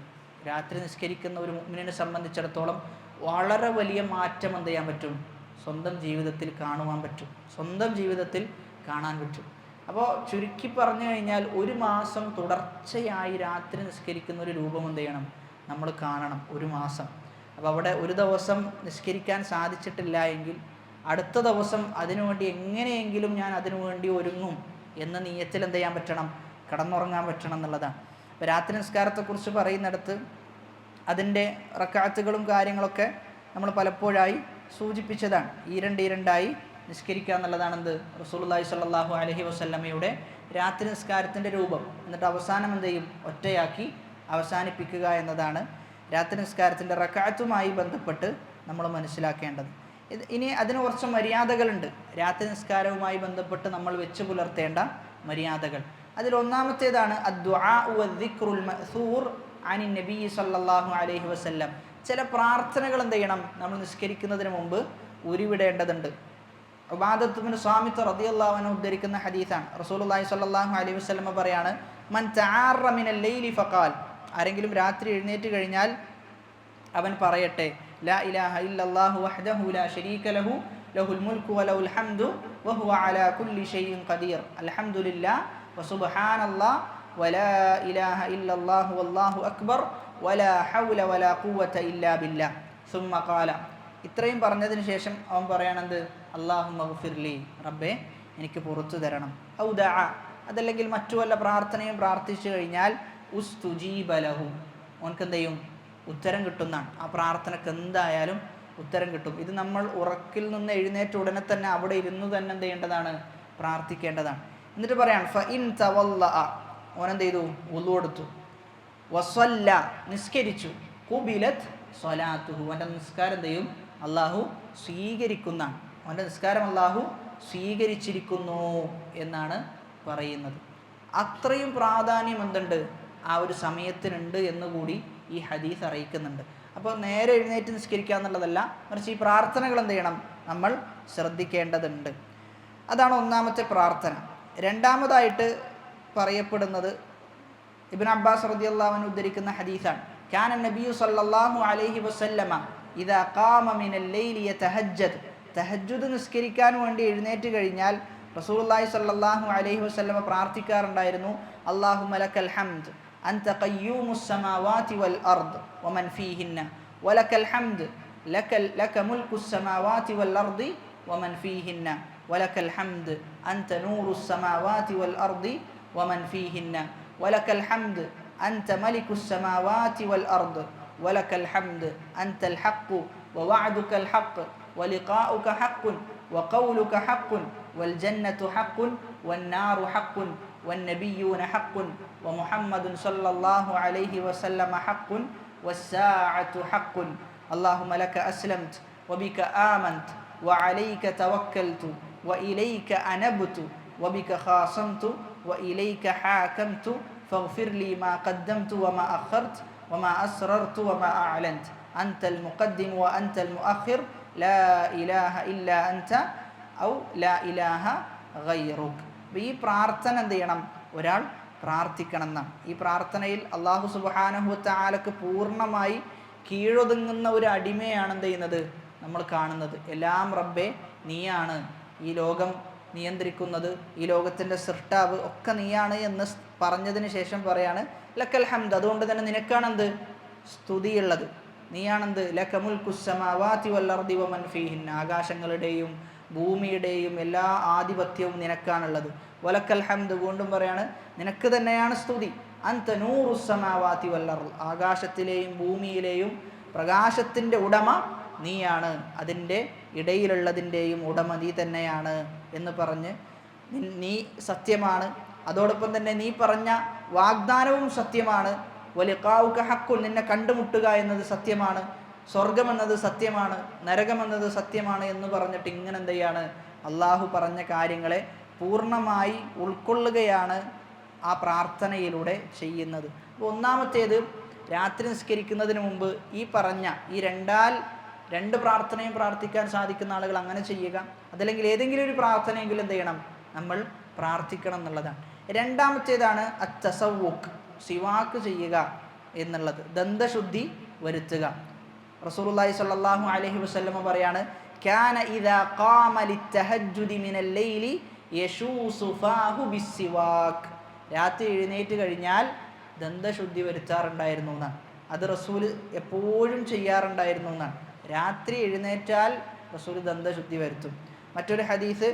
Speaker 1: രാത്രി നിസ്കരിക്കുന്ന ഒരു മുഅ്മിനിനെ സംബന്ധിച്ചിടത്തോളം വളരെ വലിയ മാറ്റം എന്ത് ചെയ്യാൻ പറ്റും? സ്വന്തം ജീവിതത്തിൽ കാണുവാൻ പറ്റും, സ്വന്തം ജീവിതത്തിൽ കാണാൻ പറ്റും. അപ്പോൾ ചുരുക്കി പറഞ്ഞു കഴിഞ്ഞാൽ 1 മാസം തുടർച്ചയായി രാത്രി നിസ്കരിക്കുന്ന ഒരു രൂപം എന്ത് ചെയ്യണം? നമ്മൾ കാണണം 1 മാസം. അപ്പോൾ അവിടെ ഒരു ദിവസം നിസ്കരിക്കാൻ സാധിച്ചിട്ടില്ല എങ്കിൽ അടുത്ത ദിവസം അതിനുവേണ്ടി എങ്ങനെയെങ്കിലും ഞാൻ അതിനുവേണ്ടി ഒരുങ്ങും എന്ന നിയത്തിൽ എന്ത് ചെയ്യാൻ പറ്റണം? കിടന്നുറങ്ങാൻ പറ്റണം എന്നുള്ളതാണ്. അപ്പോൾ രാത്രി നിസ്കാരത്തെക്കുറിച്ച് പറയുന്നിടത്ത് അതിൻ്റെ റക്അത്തുകളും കാര്യങ്ങളൊക്കെ നമ്മൾ പലപ്പോഴായി സൂചിപ്പിച്ചതാണ്. ഈരണ്ടായി നിസ്കരിക്കുക എന്നുള്ളതാണ് എന്ത് റസൂലുള്ളാഹി സ്വല്ലല്ലാഹു അലൈഹി വസല്ലമയുടെ രാത്രി നിസ്കാരത്തിൻ്റെ രൂപം. എന്നിട്ട് അവസാനം എന്ത് ചെയ്യും, ഒറ്റയാക്കി അവസാനിപ്പിക്കുക എന്നതാണ് രാത്രി നിസ്കാരത്തിൻ്റെ റക്അത്തുമായി ബന്ധപ്പെട്ട് നമ്മൾ മനസ്സിലാക്കേണ്ടത്. ഇനി അതിന് കുറച്ച് മര്യാദകളുണ്ട്. രാത്രി നിസ്കാരവുമായി ബന്ധപ്പെട്ട് നമ്മൾ വെച്ച് പുലർത്തേണ്ട മര്യാദകൾ. അതിലൊന്നാമത്തേതാണ് അദ്ദുആഉ വദ്ദിക്റുൽ മഅ്സൂർ അനി നബി സല്ലല്ലാഹു അലൈഹി വസല്ലം. ചില പ്രാർത്ഥനകൾ എന്ത് ചെയ്യണം, നമ്മൾ നിസ്കരിക്കുന്നതിന് മുമ്പ് ഉരുവിടേണ്ടതുണ്ട്. ഉബാദത്ത് ഇബ്നു സ്വാമിത്ത് റളിയല്ലാഹു അൻഹു ഉദ്ധരിക്കുന്ന ഹദീസാണ്. റസൂലുള്ളാഹി സ്വല്ലല്ലാഹു അലൈഹി വസല്ലം പറയാണ്, മൻ തആറ മിനൽ ലൈലി ഫഖാൽ, ആരെങ്കിലും രാത്രി എഴുന്നേറ്റ് കഴിഞ്ഞാൽ അവൻ പറയട്ടെ, ലാ ഇലാഹ ഇല്ലല്ലാഹു വഹ്ദഹു ലാ ശരീക ലഹു ലഹുൽ മുൽക്കു വലഹുൽ ഹംദു വഹുവ അലാ കുല്ലി ഷൈഇൻ ഖദീർ അൽഹംദുലില്ലാഹ് വസുബ്ഹാനല്ലാഹ് വലാ ഇലാഹ ഇല്ലല്ലാഹു വല്ലാഹു അക്ബർ വലാ ഹൗല വലാ ഖുവത ഇല്ലാ ബില്ലാഹ് സുമ്മ ഖാല. ഇത്രയും പറഞ്ഞതിന് ശേഷം അവൻ പറയണത് അല്ലാഹുമ്മഗ്ഫിർലി, റബ്ബേ എനിക്ക് പുറത്തു തരണം. ഔ ദഅ, അതല്ലെങ്കിൽ മറ്റു വല്ല പ്രാർത്ഥനയും പ്രാർത്ഥിച്ചു കഴിഞ്ഞാൽ ഉസ്തുജീബ ലഹു, ഓനക്ക് എന്ത് ചെയ്യും, ഉത്തരം കിട്ടുന്നതാണ്. ആ പ്രാർത്ഥനക്ക് എന്തായാലും ഉത്തരം കിട്ടും. ഇത് നമ്മൾ ഉറക്കിൽ നിന്ന് എഴുന്നേറ്റ ഉടനെ തന്നെ അവിടെ ഇരുന്ന് തന്നെ എന്ത് ചെയ്യേണ്ടതാണ്, പ്രാർത്ഥിക്കേണ്ടതാണ്. എന്നിട്ട് പറയാണ് ഫഇൻ തവല്ലഅ, ഓനെന്ത് ചെയ്തു, വുളു എടുത്തു, വസല്ല, നിസ്കരിച്ചു, ഖുബിലത് സ്വലാത്തുഹു, അവൻ്റെ നിസ്കാരം എന്ത് ചെയ്യും, അള്ളാഹു സ്വീകരിക്കുന്നതാണ്. അവൻ്റെ നിസ്കാരം അള്ളാഹു സ്വീകരിച്ചിരിക്കുന്നു എന്നാണ് പറയുന്നത്. അത്രയും പ്രാധാന്യം എന്തുണ്ട്, ആ ഒരു സമയത്തിനുണ്ട് എന്നുകൂടി ഈ ഹദീസ് അറിയിക്കുന്നുണ്ട്. അപ്പോൾ നേരെ എഴുന്നേറ്റ് നിസ്കരിക്കുക എന്നുള്ളതല്ല, മറിച്ച് ഈ പ്രാർത്ഥനകൾ എന്ത് ചെയ്യണം, നമ്മൾ ശ്രദ്ധിക്കേണ്ടതുണ്ട്. അതാണ് ഒന്നാമത്തെ പ്രാർത്ഥന. രണ്ടാമതായിട്ട് പറയപ്പെടുന്നത് ഇബ്നു അബ്ബാസ് റളിയല്ലാഹു അൻഹു ഉദ്ധരിക്കുന്ന ഹദീസാണ്. കാന നബിയു സല്ലല്ലാഹു അലൈഹി വസല്ലമ ഇദാ ഖാമ മിനൽ ലൈലി യതഹജ്ജദ്, തഹജ്ജുദ് നിസ്കരിക്കാൻ വേണ്ടി എഴുന്നേറ്റ് കഴിഞ്ഞാൽ റസൂലുള്ളാഹി സ്വല്ലല്ലാഹു അലൈഹി വസല്ലമ പ്രാർത്ഥിക്കാറുണ്ടായിരുന്നു, അല്ലാഹുമ്മ ലക്കൽ ഹംദ് അൻത ഖയ്യൂമുസ് സമാവാതി വൽ അർദ് വമൻ ഫീഹിന്ന വലക്കൽ ഹംദ് ലക മുൽക്കുസ് സമാവാതി വൽ അർദി വമൻ ഫീഹിന്ന വലക്കൽ ഹംദ് അൻത നൂറുസ് സമാവാതി വൽ അർദി വമൻ ഫീഹിന്ന വലക്കൽ ഹംദ് അൻത മലിക്കുസ് സമാവാതി വൽ അർദ് വലക്കൽ ഹംദ് അൻതൽ ഹഖ് വവഅദുകൽ ഹഖ് വലിഖാഉക ഹഖ് വഖൗലുക ഹഖ് വൽജന്നതു ഹഖ് വന്നാറു ഹഖ് വന്നബിയ്യൂന ഹഖ് വമുഹമ്മദുൻ സ്വല്ലല്ലാഹു അലൈഹി വസല്ലമ ഹഖ് വസ്സാഅതു ഹഖ് അല്ലാഹുമ്മ ലക അസ്ലംതു വബിക ആമൻതു വഅലൈക തവക്കൽതു വഇലൈക അനബ്തു വബിക ഖാസംതു വഇലൈക ഹാകംതു ഫഗ്ഫിർ ലി മാ ഖദ്ദംതു വമാ അഖർതു വമാ അസ്റർതു വമാ അഅലൻതു അൻതൽ മുഖദ്ദിം വഅൻതൽ മുഅഖിർ ലാ ഇലാഹ ഇല്ലാ അൻത ഔ ലാ ഇലാഹ ഗൈറുക. ഈ പ്രാർത്ഥന എന്ത് ചെയ്യണം, ഒരാൾ പ്രാർത്ഥിക്കണം എന്നാണ്. ഈ പ്രാർത്ഥനയിൽ അല്ലാഹു സുബ്ഹാനഹു വ തആലക്ക് പൂർണ്ണമായി കീഴൊതുങ്ങുന്ന ഒരു അടിമയാണ് എന്ത് ചെയ്യുന്നത്, നമ്മൾ കാണുന്നത്. എല്ലാം റബ്ബേ നീയാണ്, ഈ ലോകം നിയന്ത്രിക്കുന്നത്, ഈ ലോകത്തിൻ്റെ സൃഷ്ടാവ് ഒക്കെ നീയാണ് എന്ന് പറഞ്ഞതിന് ശേഷം പറയാണ് ലക്കൽ ഹംദ്, അതുകൊണ്ട് തന്നെ നിനക്കാണെന്ത് സ്തുതിയുള്ളത്, നീയാണെന്ത് ലക മുൽക്കുസ് സമാവാതി വൽ അർദി വമൻ ഫീഹിന്ന, ആകാശങ്ങളുടെയും ഭൂമിയുടെയും എല്ലാ ആധിപത്യവും നിനക്കാണുള്ളത്. വലക്കൽ ഹംദ്, വീണ്ടും പറയാണ് നിനക്ക് തന്നെയാണ് സ്തുതി. അൻത നൂറുസ് സമാവാതി വൽ അർദ്, ആകാശത്തിലെയും ഭൂമിയിലെയും പ്രകാശത്തിൻ്റെ ഉടമ നീയാണ്, അതിൻ്റെ ഇടയിലുള്ളതിൻ്റെയും ഉടമ നീ തന്നെയാണ് എന്ന് പറഞ്ഞ് നീ സത്യമാണ്, അതോടൊപ്പം തന്നെ നീ പറഞ്ഞ വാഗ്ദാനവും സത്യമാണ്. വലിഖാഉക ഹഖ്, നിന്നെ കണ്ടുമുട്ടുക എന്നത് സത്യമാണ്, സ്വർഗമെന്നത് സത്യമാണ്, നരകമെന്നത് സത്യമാണ് എന്ന് പറഞ്ഞിട്ട് ഇങ്ങനെ എന്ത് ചെയ്യാണ്, അള്ളാഹു പറഞ്ഞ കാര്യങ്ങളെ പൂർണ്ണമായി ഉൾക്കൊള്ളുകയാണ് ആ പ്രാർത്ഥനയിലൂടെ ചെയ്യുന്നത്. അപ്പോൾ ഒന്നാമത്തേത്, രാത്രി നിസ്കരിക്കുന്നതിന് മുമ്പ് ഈ പറഞ്ഞ ഈ രണ്ട് പ്രാർത്ഥനയും പ്രാർത്ഥിക്കാൻ സാധിക്കുന്ന ആളുകൾ അങ്ങനെ ചെയ്യുക. അതല്ലെങ്കിൽ ഏതെങ്കിലും ഒരു പ്രാർത്ഥനയെങ്കിലും എന്ത് ചെയ്യണം, നമ്മൾ പ്രാർത്ഥിക്കണം എന്നുള്ളതാണ്. രണ്ടാമത്തേതാണ് അത്തസവ്വുക്ക്, സിവാക്ക് ചെയ്യുക എന്നുള്ളത്, ദന്തശുദ്ധി വരുത്തുക. റസൂലുള്ളാഹി സ്വല്ലല്ലാഹു അലൈഹി വസല്ലം പറയാണ്, കാന ഇദാ ഖാമ ലിത്തഹജ്ജുദി മിനൽ ലൈലി യശൂസു ഫാഹു ബിസ്സിവാക്ക്, രാത്രി എഴുന്നേറ്റ് കഴിഞ്ഞാൽ ദന്തശുദ്ധി വരുത്താറുണ്ടായിരുന്നു എന്നാണ്. അത് റസൂൽ എപ്പോഴും ചെയ്യാറുണ്ടായിരുന്നു എന്നാണ്. രാത്രി എഴുന്നേറ്റാൽ റസൂൽ ദന്തശുദ്ധി വരുത്തും. മറ്റൊരു ഹദീസ്,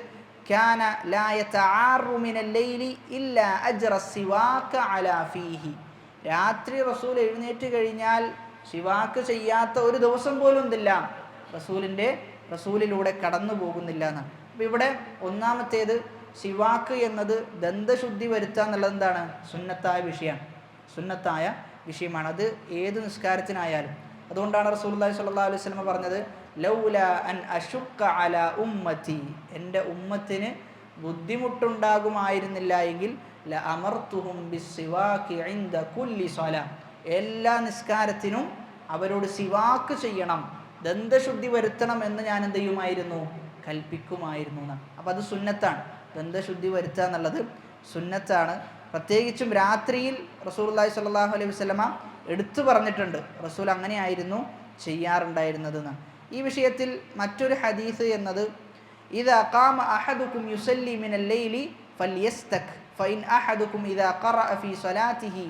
Speaker 1: കാന ലാ യതആറു മിനൽ ലൈലി ഇല്ലാ അജ്റ സിവാക അലാ ഫീഹി. രാത്രി റസൂൽ എഴുന്നേറ്റ് കഴിഞ്ഞാൽ സിവാക്ക് ചെയ്യാത്ത ഒരു ദിവസം പോലും എന്തില്ല, റസൂലിലൂടെ കടന്നു പോകുന്നില്ല എന്നാണ്. അപ്പം ഇവിടെ ഒന്നാമത്തേത് സിവാക്ക് എന്നത് ദന്തശുദ്ധി വരുത്തുക എന്നുള്ളത് എന്താണ്, സുന്നത്തായ വിഷയമാണ്. അത് ഏത് നിസ്കാരത്തിനായാലും. അതുകൊണ്ടാണ് റസൂലുള്ളാഹി സ്വല്ലല്ലാഹു അലൈഹി വസല്ലം പറഞ്ഞത്, ലൗല അൻ അശുക്ക അല ഉമ്മത്തി, എൻ്റെ ഉമ്മത്തിന് ബുദ്ധിമുട്ടുണ്ടാകുമായിരുന്നില്ല എങ്കിൽ ല അമർത്തുഹും ബിസ്സിവാക്കി ഇൻദ കുല്ലി സ്വലാ, എല്ലാ നിസ്കാരത്തിനും അവരോട് സിവാക്ക് ചെയ്യണം, ദന്തശുദ്ധി വരുത്തണം എന്ന് ഞാൻ എന്ത് ചെയ്യുമായിരുന്നു, കൽപ്പിക്കുമായിരുന്നു എന്നാണ്. അപ്പം അത് സുന്നത്താണ്. ദന്തശുദ്ധി വരുത്തുക എന്നുള്ളത് സുന്നത്താണ്. പ്രത്യേകിച്ചും രാത്രിയിൽ റസൂലുള്ളാഹി സ്വല്ലല്ലാഹു അലൈഹി വസല്ലമ എടുത്തു പറഞ്ഞിട്ടുണ്ട്, റസൂൽ അങ്ങനെയായിരുന്നു ചെയ്യാറുണ്ടായിരുന്നത് എന്നാണ്. ഈ വിഷയത്തിൽ മറ്റൊരു ഹദീസ് എന്നത്, ഇദാ ഖാമ അഹദുകും യുസല്ലി മിനൽ ലൈലി ഫൽയസ്തക് ഫഇൻ അഹദുകും ഇദാ ഖറഅ ഫീ സ്വലാത്തിഹി.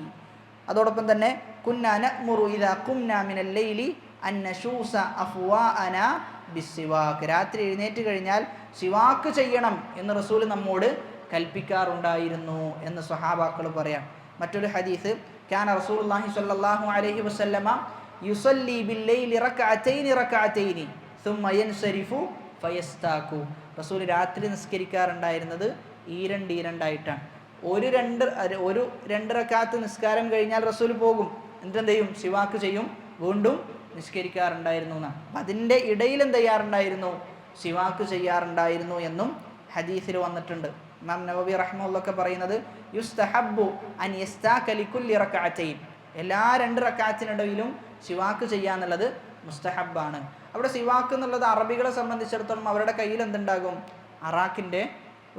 Speaker 1: അതോടൊപ്പം തന്നെ കുന്നാ നഅ്മുറു ഇദാ ഖുംനാ മിനൽ ലൈലി അൻ നശൂസ അഫ്വാഅനാ ബിസ്സിവാക്ക്. രാത്രി എഴുന്നേറ്റ് കഴിഞ്ഞാൽ സിവാക്ക് ചെയ്യണം എന്ന് റസൂൽ നമ്മോട് കൽപ്പിക്കാറുണ്ടായിരുന്നു എന്ന് സ്വഹാബാക്കൾ പറയാം. മറ്റൊരു ഹദീസ്, കാന റസൂലുള്ളാഹി സ്വല്ലല്ലാഹു അലൈഹി വസല്ലമ യുസല്ലി ബില്ലൈലി റക്അതൈനി സുമ്മ യൻസരിഫു ഫയസ്താകു. റസൂൽ രാത്രി നിസ്കരിക്കാറുണ്ടായിരുന്നത് ഈരണ്ടായിട്ടാണ്. ഒരു രണ്ട് റക്അത്ത് നിസ്കാരം കഴിഞ്ഞാൽ റസൂൽ പോകും, എന്നിട്ട് എന്ത് ചെയ്യും, സിവാക്ക് ചെയ്യും, വീണ്ടും നിസ്കരിക്കാറുണ്ടായിരുന്നു എന്നാണ്. അപ്പം അതിൻ്റെ ഇടയിൽ എന്ത് ചെയ്യാറുണ്ടായിരുന്നു, സിവാക്ക് ചെയ്യാറുണ്ടായിരുന്നു എന്നും ഹദീസിൽ വന്നിട്ടുണ്ട്. ഇമാം നവവി റഹ്മത്തുള്ളാഹി പറയുന്നത്, യുസ്തഹബ്ബു അൻ യസ്താക ലികുല്ലി റക്അതൈൻ, എല്ലാ 2 റക്അത്തിനിടയിലും സിവാക്ക് ചെയ്യാന്നുള്ളത് മുസ്തഹബ്ബാണ്. അവിടെ സിവാക്ക് എന്നുള്ളത് അറബികളെ സംബന്ധിച്ചിടത്തോളം അവരുടെ കയ്യിൽ എന്തുണ്ടാകും, അറാക്കിൻ്റെ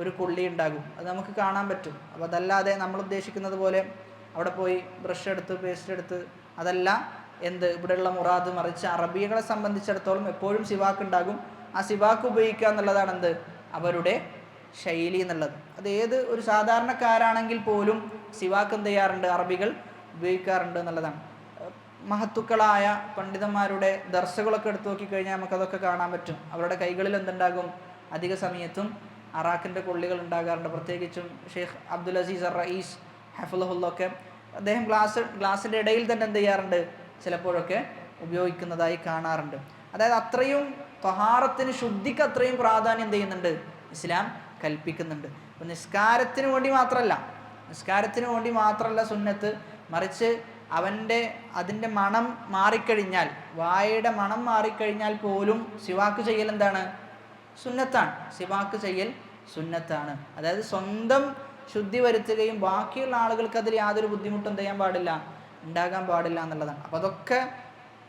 Speaker 1: ഒരു കൊള്ളി ഉണ്ടാകും, അത് നമുക്ക് കാണാൻ പറ്റും. അപ്പോൾ അതല്ലാതെ നമ്മൾ ഉദ്ദേശിക്കുന്നത് പോലെ അവിടെ പോയി ബ്രഷ് എടുത്ത് പേസ്റ്റ് എടുത്ത് അതല്ല ഇവിടെയുള്ള മുറാദ്. മറിച്ച് അറബികളെ സംബന്ധിച്ചിടത്തോളം എപ്പോഴും സിവാക്ക് ഉണ്ടാകും. ആ സിവാക്ക് ഉപയോഗിക്കുക എന്നുള്ളതാണ് അവരുടെ ശൈലി എന്നുള്ളത്. അത് ഏത് ഒരു സാധാരണക്കാരാണെങ്കിൽ പോലും സിവാക്ക് എന്ത് ചെയ്യാറുണ്ട്, അറബികൾ ഉപയോഗിക്കാറുണ്ട് എന്നുള്ളതാണ്. മഹത്തുക്കളായ പണ്ഡിതന്മാരുടെ ദർസുകളൊക്കെ എടുത്തു നോക്കിക്കഴിഞ്ഞാൽ നമുക്കതൊക്കെ കാണാൻ പറ്റും. അവരുടെ കൈകളിൽ എന്തുണ്ടാകും, അധിക സമയത്തും അറാഖിൻ്റെ കൊള്ളികൾ ഉണ്ടാകാറുണ്ട്. പ്രത്യേകിച്ചും ഷെയ്ഖ് അബ്ദുൽ അസീസ് അർ റഈസ് ഹഫ്ളഹുല്ലൊക്കെ അദ്ദേഹം ഗ്ലാസിൻ്റെ ഇടയിൽ തന്നെ എന്ത് ചെയ്യാറുണ്ട്, ചിലപ്പോഴൊക്കെ ഉപയോഗിക്കുന്നതായി കാണാറുണ്ട്. അതായത് അത്രയും ത്വഹാറത്തിന്, ശുദ്ധിക്ക് അത്രയും പ്രാധാന്യം എന്ത് ചെയ്യുന്നുണ്ട്, ഇസ്ലാം കൽപ്പിക്കുന്നുണ്ട്. അപ്പം നിസ്കാരത്തിന് വേണ്ടി മാത്രമല്ല സുന്നത്ത്, മറിച്ച് അതിൻ്റെ മണം മാറിക്കഴിഞ്ഞാൽ, വായയുടെ മണം മാറിക്കഴിഞ്ഞാൽ പോലും സിവാക്ക് ചെയ്യൽ എന്താണ്, സുന്നത്താണ്. സിവാക്ക് ചെയ്യൽ സുന്നത്താണ്. അതായത് സ്വന്തം ശുദ്ധി വരുത്തുകയും ബാക്കിയുള്ള ആളുകൾക്ക് അതിൽ യാതൊരു ബുദ്ധിമുട്ടും ഉണ്ടാകാൻ പാടില്ല എന്നുള്ളതാണ്. അപ്പോൾ അതൊക്കെ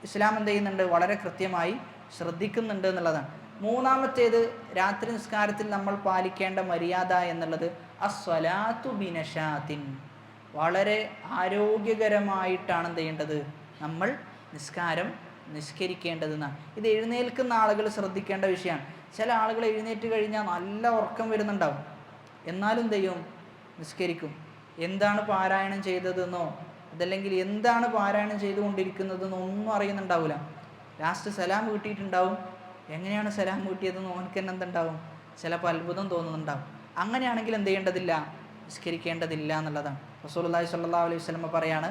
Speaker 1: ഇസ്ലാം എന്ത് ചെയ്യുന്നുണ്ട്, വളരെ കൃത്യമായി ശ്രദ്ധിക്കുന്നുണ്ട് എന്നുള്ളതാണ്. മൂന്നാമത്തേത്, രാത്രി നിസ്കാരത്തിൽ നമ്മൾ പാലിക്കേണ്ട മര്യാദ എന്നുള്ളത് അസ്വലാത്തു ബിനശാത്തിൻ, വളരെ ആരോഗ്യകരമായിട്ടാണ് എന്ത് ചെയ്യേണ്ടത്, നമ്മൾ നിസ്കരിക്കേണ്ടതെന്നാണ്. ഇത് എഴുന്നേൽക്കുന്ന ആളുകൾ ശ്രദ്ധിക്കേണ്ട വിഷയമാണ്. ചില ആളുകൾ എഴുന്നേറ്റ് കഴിഞ്ഞാൽ നല്ല ഉറക്കം വരുന്നുണ്ടാവും, എന്നാലും എന്ത് ചെയ്യും, നിസ്കരിക്കും. എന്താണ് പാരായണം ചെയ്തതെന്നോ അതല്ലെങ്കിൽ എന്താണ് പാരായണം ചെയ്തുകൊണ്ടിരിക്കുന്നതെന്നോ ഒന്നും അറിയുന്നുണ്ടാവില്ല. ലാസ്റ്റ് സലാം കിട്ടിയിട്ടുണ്ടാവും. എങ്ങനെയാണ് സലാം കിട്ടിയതെന്ന് ഓനക്ക് തന്നെ എന്തുണ്ടാവും, ചിലപ്പോൾ അത്ഭുതം തോന്നുന്നുണ്ടാവും. അങ്ങനെയാണെങ്കിൽ എന്ത് ചെയ്യേണ്ടതില്ല, നിസ്കരിക്കേണ്ടതില്ല എന്നുള്ളതാണ്. റസൂലുള്ളാഹി സ്വല്ലല്ലാഹു അലൈഹി വസല്ലം പറയാണ്,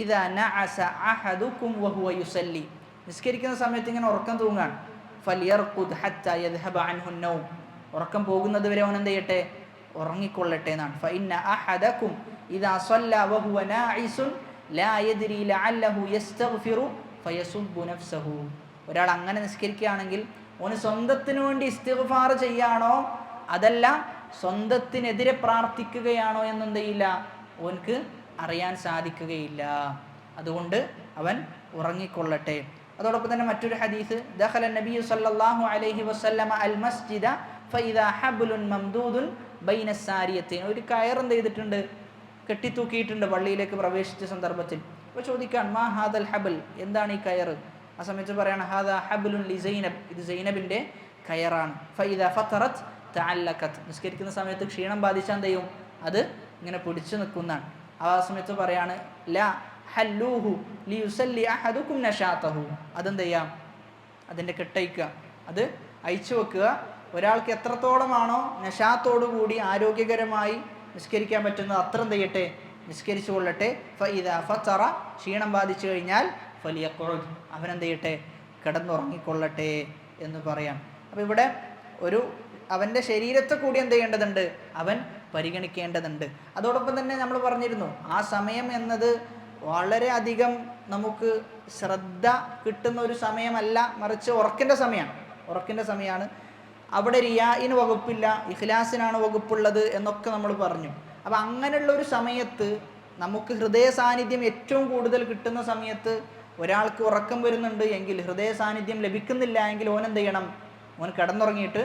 Speaker 1: ഇദാ നഅസ അഹദുകും വഹുവ യുസല്ലി, നിസ്കരിക്കുന്ന സമയത്ത് ഇങ്ങനെ ഉറക്കം തൂങ്ങാണ്, ഫലിയർഖുദ് ഹത്താ യദ്ഹബ അൻഹു നൗം, ഉറക്കം പോകുന്നത് വരെ അവൻ എന്ത് ചെയ്യട്ടെ, ഉറങ്ങിക്കൊള്ളട്ടെ എന്നാണ്. ഫഇന്ന അഹദകും ഇദാ സ്വല്ല വഹുവ നാഇസുൻ ലാ യദ്രി ലഅല്ലഹു യസ്തഗ്ഫിറു ഫയസുബ്ബു നഫ്സഹു, ഒരാൾ അങ്ങനെ നിസ്കരിക്കുകയാണെങ്കിൽ ഓന് സ്വന്തത്തിന് വേണ്ടി ഇസ്തിഗ്ഫാർ ചെയ്യാണോ അതല്ല സ്വന്തത്തിനെതിരെ പ്രാർത്ഥിക്കുകയാണോ എന്നെന്ത് ചെയ്യില്ല, ഓൻക്ക് അറിയാൻ സാധിക്കുകയില്ല. അതുകൊണ്ട് അവൻ ഉറങ്ങിക്കൊള്ളട്ടെ. അതോടൊപ്പം തന്നെ മറ്റൊരു ഹദീസ്, ദഖല നബി സല്ലല്ലാഹു അലൈഹി വസല്ലമ അൽ മസ്ജിദ ഫഇദാ ഹബ്ലുൻ മംദൂദുൻ ബൈന സാരിയത്തൈൻ, ഒരു കയർ എന്ത് ചെയ്തിട്ടുണ്ട്, കെട്ടിത്തൂക്കിയിട്ടുണ്ട് പള്ളിയിലേക്ക് പ്രവേശിച്ച സന്ദർഭത്തിൽ. അപ്പോൾ ചോദിക്കാൻ, മാ ഹാദൽ ഹബൽ, എന്താണ് ഈ കയർ? ആ സമയത്ത് പറയാണ്, ഹാദാ ഹബ്ലുൻ ലി സൈനബ്, ഇത് സൈനബിൻ്റെ കയറാണ്. ഫഇദാ ഫതറത് തഅല്ലഖത്, നിസ്കരിക്കുന്ന സമയത്ത് ക്ഷീണം ബാധിച്ചാൽ എന്ത് ചെയ്യും, അത് ഇങ്ങനെ പിടിച്ചു നിൽക്കുന്നതാണ്. ആ സമയത്ത് പറയാണ്, ലാ ഹല്ലൂഹു ലിയുസല്ലി അഹദുകും നശാതഹു, അതെന്ത് ചെയ്യാം, അതിൻ്റെ കെട്ടയക്കുക, അത് അയച്ചു വെക്കുക, ഒരാൾക്ക് എത്രത്തോളമാണോ നശാത്തോടു കൂടി ആരോഗ്യകരമായി നിസ്കരിക്കാൻ പറ്റുന്നത് അത്ര എന്ത് ചെയ്യട്ടെ, നിസ്കരിച്ചു കൊള്ളട്ടെ. ഫഇദാ ഫത്തറ, ക്ഷീണം ബാധിച്ചു കഴിഞ്ഞാൽ ഫലിയഖുദ്, അവനെന്ത് ചെയ്യട്ടെ, കിടന്നുറങ്ങിക്കൊള്ളട്ടെ എന്ന് പറയാം. അപ്പോൾ ഇവിടെ അവൻ്റെ ശരീരത്തെ കൂടി എന്ത് ചെയ്യേണ്ടതുണ്ട്, അവൻ പരിഗണിക്കേണ്ടതുണ്ട്. അതോടൊപ്പം തന്നെ നമ്മൾ പറഞ്ഞിരുന്നു, ആ സമയം എന്നത് വളരെ അധികം നമുക്ക് ശ്രദ്ധ കിട്ടുന്ന ഒരു സമയമല്ല, മറിച്ച് ഉറക്കിൻ്റെ സമയമാണ്. അവിടെ റിയാഇന് വകുപ്പില്ല, ഇഖ്ലാസിനാണ് വകുപ്പുള്ളത് എന്നൊക്കെ നമ്മൾ പറഞ്ഞു. അപ്പം അങ്ങനെയുള്ള ഒരു സമയത്ത് നമുക്ക് ഹൃദയ സാന്നിധ്യം ഏറ്റവും കൂടുതൽ കിട്ടുന്ന സമയത്ത് ഒരാൾക്ക് ഉറക്കം വരുന്നുണ്ട് എങ്കിൽ, ഹൃദയ സാന്നിധ്യം ലഭിക്കുന്നില്ല എങ്കിൽ ഓനെന്ത് ചെയ്യണം, ഓൻ കിടന്നുറങ്ങിയിട്ട്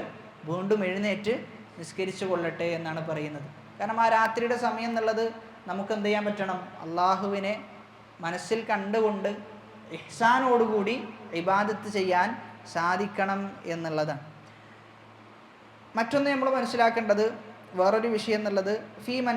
Speaker 1: വീണ്ടും എഴുന്നേറ്റ് നിസ്കരിച്ചു കൊള്ളട്ടെ എന്നാണ് പറയുന്നത്. കാരണം ആ രാത്രിയുടെ സമയം എന്നുള്ളത് നമുക്ക് എന്ത് ചെയ്യാൻ പറ്റണം, അള്ളാഹുവിനെ മനസ്സിൽ കണ്ടുകൊണ്ട് ഇഹ്സാനോടുകൂടി ഇബാദത്ത് ചെയ്യാൻ സാധിക്കണം എന്നുള്ളതാണ്. മറ്റൊന്ന് നമ്മൾ മനസ്സിലാക്കേണ്ടത് വേറൊരു വിഷയം എന്നുള്ളത് ഫീ മൻ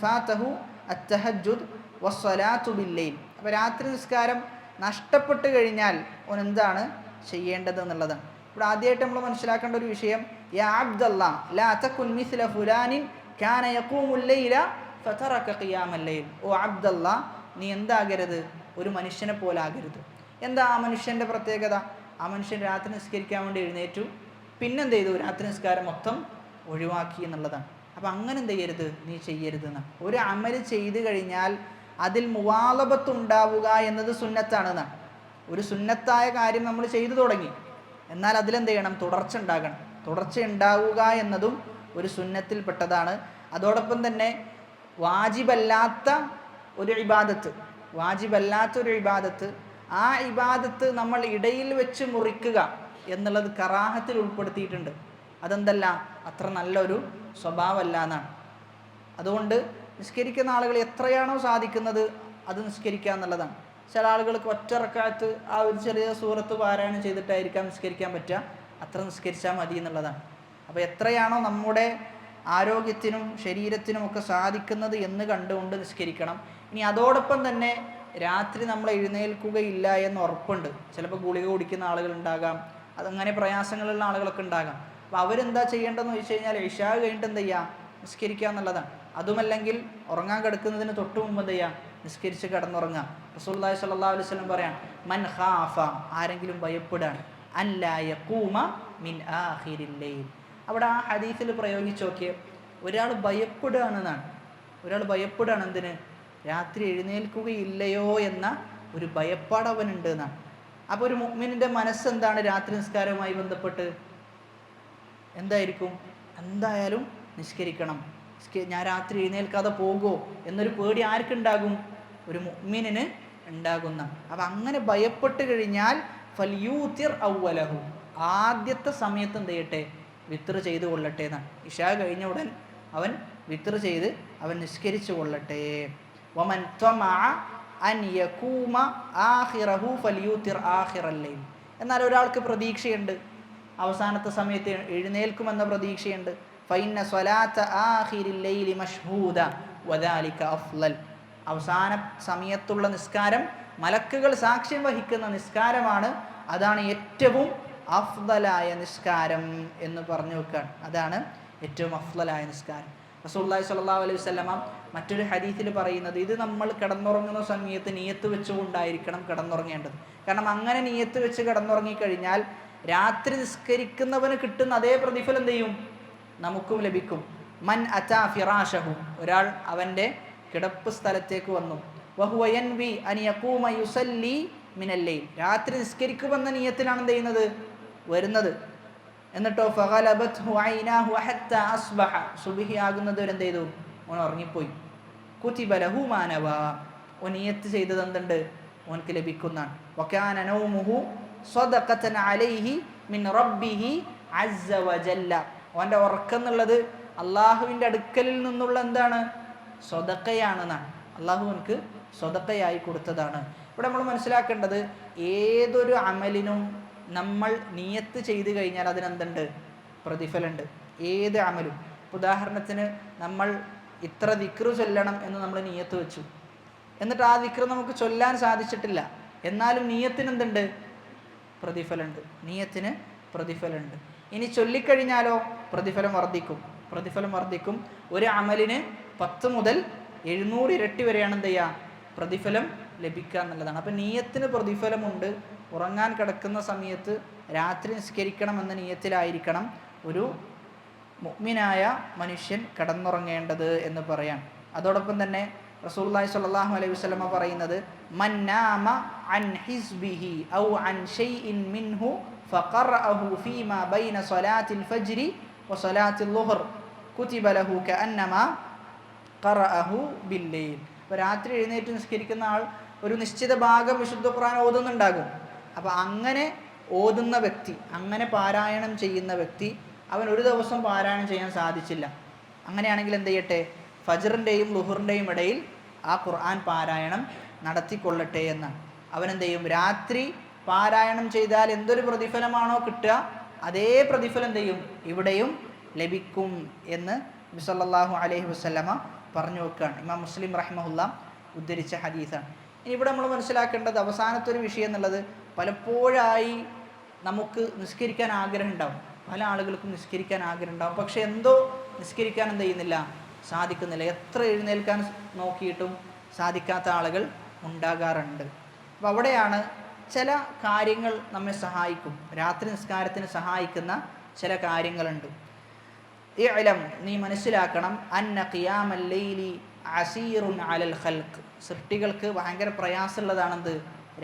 Speaker 1: ഫാതഹു അത്തഹജ്ജുദ് വസ്സലാത്തു ബില്ലൈൽ. അപ്പോൾ രാത്രി നിസ്കാരം നഷ്ടപ്പെട്ട് കഴിഞ്ഞാൽ ഓൻ എന്താണ് ചെയ്യേണ്ടത് എന്നുള്ളതാണ്. ഇവിടെ ആദ്യമായിട്ട് നമ്മൾ മനസ്സിലാക്കേണ്ട ഒരു വിഷയം, യാ അബ്ദല്ലാ ലാ തകുൻ മിസ്ല ഫുലാനിൻ കാന യഖൂമുൽ ലൈല ഫതറക ഖിയാമൽ ലൈൽ. ഓ അബ്ദല്ലാ, നീ എന്താകരുത്, ഒരു മനുഷ്യനെ പോലെ ആകരുത്. എന്താ ആ മനുഷ്യൻ്റെ പ്രത്യേകത? ആ മനുഷ്യൻ രാത്രി നിസ്കരിക്കാൻ വേണ്ടി എഴുന്നേറ്റു, പിന്നെന്ത് ചെയ്തു, രാത്രി നിസ്കാരം മൊത്തം ഒഴിവാക്കി എന്നുള്ളതാണ്. അപ്പം അങ്ങനെ എന്ത് ചെയ്യരുത്, നീ ചെയ്യരുത് എന്നാണ്. ഒരു അമല് ചെയ്തു കഴിഞ്ഞാൽ അതിൽ മുവാലബത്ത് ഉണ്ടാവുക എന്നത് സുന്നത്താണ് എന്നാണ്. ഒരു സുന്നത്തായ കാര്യം നമ്മൾ ചെയ്തു തുടങ്ങി, എന്നാൽ അതിലെന്ത് ചെയ്യണം, തുടർച്ച ഉണ്ടാകണം. തുടർച്ച ഉണ്ടാവുക എന്നതും ഒരു സുന്നത്തിൽപ്പെട്ടതാണ്. അതോടൊപ്പം തന്നെ വാജിബല്ലാത്ത ഒരു ഇബാദത്ത് ആ ഇബാദത്ത് നമ്മൾ ഇടയിൽ വെച്ച് മുറിക്കുക എന്നുള്ളത് കറാഹത്തിൽ ഉൾപ്പെടുത്തിയിട്ടുണ്ട്. അതെന്തല്ല, അത്ര നല്ലൊരു സ്വഭാവമല്ല എന്നാണ്. അതുകൊണ്ട് നിസ്കരിക്കുന്ന ആളുകൾ എത്രയാണോ സാധിക്കുന്നത് അത് നിസ്കരിക്കുക എന്നുള്ളതാണ്. ചില ആളുകൾക്ക് ഒറ്റ റക്അത്ത് ആ ഒരു ചെറിയ സൂറത്ത് പാരായണം ചെയ്തിട്ടായിരിക്കാം നിസ്കരിക്കാൻ പറ്റുക, അത്ര നിസ്കരിച്ചാൽ മതി എന്നുള്ളതാണ്. അപ്പോൾ എത്രയാണോ നമ്മുടെ ആരോഗ്യത്തിനും ശരീരത്തിനും ഒക്കെ സാധിക്കുന്നത് എന്ന് കണ്ടുകൊണ്ട് നിസ്കരിക്കണം. ഇനി അതോടൊപ്പം തന്നെ രാത്രി നമ്മൾ എഴുന്നേൽക്കുകയില്ല എന്ന് ഉറപ്പുണ്ട്. ചിലപ്പോൾ ഗുളിക കുടിക്കുന്ന ആളുകളുണ്ടാകാം, അതങ്ങനെ പ്രയാസങ്ങളുള്ള ആളുകളൊക്കെ ഉണ്ടാകാം. അപ്പോൾ അവരെന്താ ചെയ്യേണ്ടതെന്ന് ചോദിച്ചു കഴിഞ്ഞാൽ ഇശാ കഴിഞ്ഞിട്ട് എന്ത് ചെയ്യുക, നിസ്കരിക്കുക എന്നുള്ളതാണ്. അതുമല്ലെങ്കിൽ ഉറങ്ങാൻ കിടക്കുന്നതിന് തൊട്ട് മുമ്പ് എന്ത് ചെയ്യുക, നിസ്കരിച്ച് കിടന്നുറങ്ങുക. റസൂലുള്ളാഹി സ്വല്ലല്ലാഹു അലൈഹി വസല്ലം പറയാം, മൻ ഖാഫ, ആരെങ്കിലും ഭയപ്പെടാണ്, അല്ലാ യഖൂമ മിൻ ആഖിരിൽ ലൈൽ. അവിടെ ആ ഹദീസിൽ പ്രയോഗിച്ച് നോക്കിയ ഒരാൾ ഭയപ്പെടുകയാണെന്നാണ്. ഒരാൾ ഭയപ്പെടുകയാണ് എന്തിന്, രാത്രി എഴുന്നേൽക്കുകയില്ലയോ എന്ന ഒരു ഭയപ്പാട് അവനുണ്ട് എന്നാണ്. അപ്പോൾ ഒരു മുഅ്മിനിൻ്റെ മനസ്സെന്താണ് രാത്രി നിസ്കാരവുമായി ബന്ധപ്പെട്ട്, എന്തായിരിക്കും, എന്തായാലും നിസ്കരിക്കണം, ഞാൻ രാത്രി എഴുന്നേൽക്കാതെ പോകുമോ എന്നൊരു പേടി ആർക്കുണ്ടാകും, ഒരു മുഅ്മിനിന് ഉണ്ടാകുന്ന. അപ്പം അങ്ങനെ ഭയപ്പെട്ട് കഴിഞ്ഞാൽ ഫൽയൂത്തിർ അവ്വലഹു, ആദ്യത്തെ സമയത്ത് എന്ത് ചെയ്യട്ടെ, വിത്ർ ചെയ്ത് കൊള്ളട്ടെ എന്നാണ്. ഇശാ കഴിഞ്ഞ ഉടൻ അവൻ വിത്ർ ചെയ്ത് അവൻ നിസ്കരിച്ചു കൊള്ളട്ടെ. വമൻ ത്വമഅ അൻ യകൂമ ആഖിറഹു ഫൽയൂത്തിർ ആഖിറൽ ലൈൽ. എന്നാൽ ഒരാൾക്ക് പ്രതീക്ഷയുണ്ട്, അവസാനത്തെ സമയത്ത് എഴുന്നേൽക്കുമെന്ന പ്രതീക്ഷയുണ്ട്. ഫൈന്ന സ്വലാത്ത ആഖിരിൽ ലൈലി മഷ്ഹൂദ വദാലിക അഫ്ളൽ. അവസാന സമയത്തുള്ള നിസ്കാരം മലക്കുകൾ സാക്ഷ്യം വഹിക്കുന്ന നിസ്കാരമാണ്, അതാണ് ഏറ്റവും അഫ്ളലായ നിസ്കാരം എന്ന് പറഞ്ഞു വെക്കുകയാണ്. അതാണ് ഏറ്റവും അഫ്ളലായ നിസ്കാരം. റസൂലുള്ളാഹി സ്വല്ലല്ലാഹു അലൈഹി വസല്ലമ മറ്റൊരു ഹദീസിൽ പറയുന്നത്, ഇത് നമ്മൾ കിടന്നുറങ്ങുന്ന സമയത്ത് നിയത്ത് വെച്ചുകൊണ്ടായിരിക്കണം കിടന്നുറങ്ങേണ്ടത്. കാരണം അങ്ങനെ നിയത്ത് വെച്ച് കിടന്നുറങ്ങിക്കഴിഞ്ഞാൽ രാത്രി നിസ്കരിക്കുന്നവന് കിട്ടുന്ന അതേ പ്രതിഫലം എന്ത് ചെയ്യും, നമുക്കും ലഭിക്കും. മൻ അതാ ഫിറാശഹു, ഒരാൾ അവൻ്റെ കിടപ്പ് സ്ഥലത്തേക്ക് വന്നു, വഹുവ യൻവി അൻ യഖൂമ യുസല്ലി മിനൽ ലൈൽ, രാത്രി നിസ്കരിക്കുമെന്ന നിയത്തിലാണ് എന്ത് ചെയ്യുന്നത്, വരുന്നത്. എന്നിട്ടോ ഫഗലബത്ഹു ഐനാഹു ഹത്താ അസ്ബഹ, സുബ്ഹി ആകുന്നത് വരെ എന്ത് ചെയ്തു, ഓൻ ഉറങ്ങിപ്പോയി. കുതിബ ലഹു മാ നവാ, ഓൻ നിയത്ത് ചെയ്തത് എന്തുണ്ട്, ഓൻക്ക് ലഭിക്കുന്നതാണ്. വകാന നൗമുഹു സ്വദഖതൻ അലൈഹി മിൻ റബ്ബിഹി അസ്സ വജല്ല, ഓൻ്റെ ഉറക്കം എന്നുള്ളത് അള്ളാഹുവിൻ്റെ അടുക്കലിൽ നിന്നുള്ള എന്താണ്, സ്വദഖയാണെന്നാണ്. അള്ളാഹു ഓൻക്ക് സ്വദഖയായി കൊടുത്തതാണ്. ഇവിടെ നമ്മൾ മനസ്സിലാക്കേണ്ടത്, ഏതൊരു അമലിനും നമ്മൾ നിയത്ത് ചെയ്ത് കഴിഞ്ഞാൽ അതിനെന്തുണ്ട്, പ്രതിഫലമുണ്ട്. ഏത് അമലും, ഉദാഹരണത്തിന് നമ്മൾ ഇത്ര ദിക്റ് ചൊല്ലണം എന്ന് നമ്മൾ നിയത്ത് വെച്ചു, എന്നിട്ട് ആ ദിക്റ് നമുക്ക് ചൊല്ലാൻ സാധിച്ചിട്ടില്ല, എന്നാലും നിയത്തിന് എന്തുണ്ട്, പ്രതിഫലമുണ്ട്. നിയത്തിന് പ്രതിഫലമുണ്ട്. ഇനി ചൊല്ലിക്കഴിഞ്ഞാലോ പ്രതിഫലം വർദ്ധിക്കും. ഒരു അമലിന് 10 മുതൽ 700 ഇരട്ടി വരെയാണ് എന്ത് ചെയ്യുക, പ്രതിഫലം ലഭിക്കുക എന്നുള്ളതാണ്. അപ്പം നീയത്തിന് പ്രതിഫലമുണ്ട്. ഉറങ്ങാൻ കിടക്കുന്ന സമയത്ത് രാത്രി നിസ്കരിക്കണമെന്ന നീയത്തിലായിരിക്കണം ഒരു മുഅ്മിനായ മനുഷ്യൻ കിടന്നുറങ്ങേണ്ടത് എന്ന് പറയാം. അതോടൊപ്പം തന്നെ റസൂലുള്ളാഹി സ്വല്ലല്ലാഹു അലൈഹി വസല്ലമ പറയുന്നത്, മൻ നാമ അൻ ഹിസ്ബിഹി ഔ അൻ ഷൈഇൻ മിൻഹു ഫഖറഅഹു ഫീമാ ബൈന സ്വലാത്തിൽ ഫജ്രി വസ്വലാത്തിൽ ളുഹർ കുതിബ ലഹു കഅന്നമാ ഖറഅഹു ബില്ലൈൽ. അപ്പോൾ രാത്രി എഴുന്നേറ്റ് നിസ്കരിക്കുന്ന ആൾ ഒരു നിശ്ചിത ഭാഗം വിശുദ്ധ ഖുർആൻ ഓതുന്നുണ്ടാകും. അപ്പോൾ അങ്ങനെ ഓതുന്ന വ്യക്തി, അങ്ങനെ പാരായണം ചെയ്യുന്ന വ്യക്തി, അവൻ ഒരു ദിവസം പാരായണം ചെയ്യാൻ സാധിച്ചില്ല. അങ്ങനെയാണെങ്കിൽ എന്ത് ചെയ്യട്ടെ, ഫജ്റിൻ്റെയും ളുഹറിൻ്റെയും ഇടയിൽ ആ ഖുർആൻ പാരായണം നടത്തിക്കൊള്ളട്ടെ എന്നാണ്. അവനെന്ത് ചെയ്യും, രാത്രി പാരായണം ചെയ്താൽ എന്തൊരു പ്രതിഫലമാണോ കിട്ടുക, അതേ പ്രതിഫലം എന്ത് ചെയ്യും, ഇവിടെയും ലഭിക്കും എന്ന് നബി സല്ലല്ലാഹു അലൈഹി വസല്ലമ പറഞ്ഞു വെക്കുകയാണ്. ഇമാം മുസ്ലിം റഹിമഹുല്ല ഉദ്ധരിച്ച ഹദീസാണ്. ഇനി ഇവിടെ നമ്മൾ മനസ്സിലാക്കേണ്ടത് അവസാനത്തെ ഒരു വിഷയം എന്നുള്ളത്, പലപ്പോഴായി നമുക്ക് നിസ്കരിക്കാൻ ആഗ്രഹം ഉണ്ടാവും, പല ആളുകൾക്കും നിസ്കരിക്കാൻ ആഗ്രഹം ഉണ്ടാവും, പക്ഷെ എന്തോ നിസ്കരിക്കാൻ എന്ത് ചെയ്യുന്നില്ല, സാധിക്കുന്നില്ല. എത്ര എഴുന്നേൽക്കാൻ നോക്കിയിട്ടും സാധിക്കാത്ത ആളുകൾ ഉണ്ടാകാറുണ്ട്. അപ്പോൾ അവിടെയാണ് ചില കാര്യങ്ങൾ നമ്മെ സഹായിക്കും, രാത്രി നിസ്കാരത്തിന് സഹായിക്കുന്ന ചില കാര്യങ്ങളുണ്ട്. ഇഅ്ലം, നീ മനസ്സിലാക്കണം, അന്ന ഖിയാമൽ ലൈലി അസീറുൻ അലൽ ഖൽഖ്, സൃഷ്ടികൾക്ക് ഭയങ്കര പ്രയാസമുള്ളതാണെന്ത്,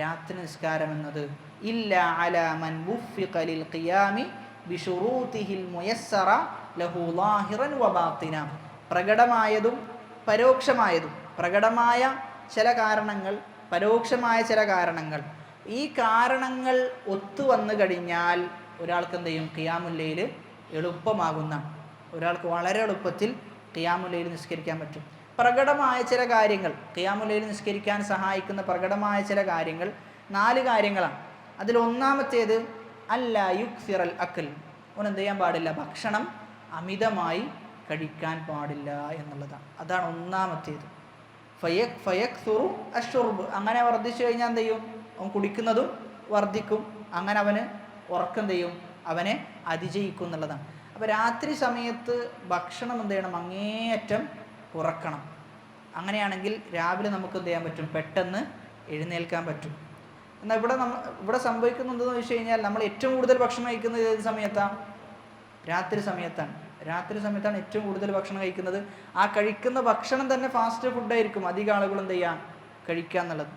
Speaker 1: രാത്രി നിസ്കാരം എന്നത്. ഇല്ല അലാ മൻ വുഫിഖ ലിൽ ഖിയാമി ബിശുറൂതിഹിൽ മുയസ്സറ ലഹു ളാഹിറൻ വബാത്തിന, പ്രകടമായതും പരോക്ഷമായതും, പ്രകടമായ ചില കാരണങ്ങൾ, പരോക്ഷമായ ചില കാരണങ്ങൾ, ഈ കാരണങ്ങൾ ഒത്തു വന്നു കഴിഞ്ഞാൽ ഒരാൾക്ക് എന്ത് ചെയ്യും, ഖിയാമുൽ ലൈൽ എളുപ്പമാകുന്നതാണ്. ഒരാൾക്ക് വളരെ എളുപ്പത്തിൽ ഖിയാമുൽ ലൈൽ നിസ്കരിക്കാൻ പറ്റും. പ്രകടമായ ചില കാര്യങ്ങൾ, ഖിയാമുൽ ലൈൽ നിസ്കരിക്കാൻ സഹായിക്കുന്ന പ്രകടമായ ചില കാര്യങ്ങൾ 4 കാര്യങ്ങളാണ്. അതിൽ ഒന്നാമത്തേത് അല്ലാ യുക്സിറൽ അക്കൽ, അവൻ എന്ത് ചെയ്യാൻ പാടില്ല, ഭക്ഷണം അമിതമായി കഴിക്കാൻ പാടില്ല എന്നുള്ളതാണ്. അതാണ് ഒന്നാമത്തേത്. ഫയക്സുറു അഷ്റുബ്, അങ്ങനെ വർദ്ധിച്ചു കഴിഞ്ഞാൽ എന്ത് ചെയ്യും, അവൻ കുടിക്കുന്നതും വർദ്ധിക്കും, അങ്ങനെ അവന് ഉറക്കം ചെയ്യും, അവനെ അതിജയിക്കും എന്നുള്ളതാണ്. അപ്പോൾ രാത്രി സമയത്ത് ഭക്ഷണം എന്ത് ചെയ്യണം, അങ്ങേയറ്റം കുറക്കണം. അങ്ങനെയാണെങ്കിൽ രാവിലെ നമുക്ക് എന്ത് ചെയ്യാൻ പറ്റും, പെട്ടെന്ന് എഴുന്നേൽക്കാൻ പറ്റും. എന്നാൽ ഇവിടെ സംഭവിക്കുന്നത് എന്താണെന്ന് വെച്ച് കഴിഞ്ഞാൽ, നമ്മൾ ഏറ്റവും കൂടുതൽ ഭക്ഷണം കഴിക്കുന്നത് ഏത് സമയത്താണ്, രാത്രി സമയത്താണ്. രാത്രി സമയത്താണ് ഏറ്റവും കൂടുതൽ ഭക്ഷണം കഴിക്കുന്നത്. ആ കഴിക്കുന്ന ഭക്ഷണം തന്നെ ഫാസ്റ്റ് ഫുഡായിരിക്കും അധികം ആളുകൾ എന്ത് ചെയ്യാൻ കഴിക്കുക എന്നുള്ളത്.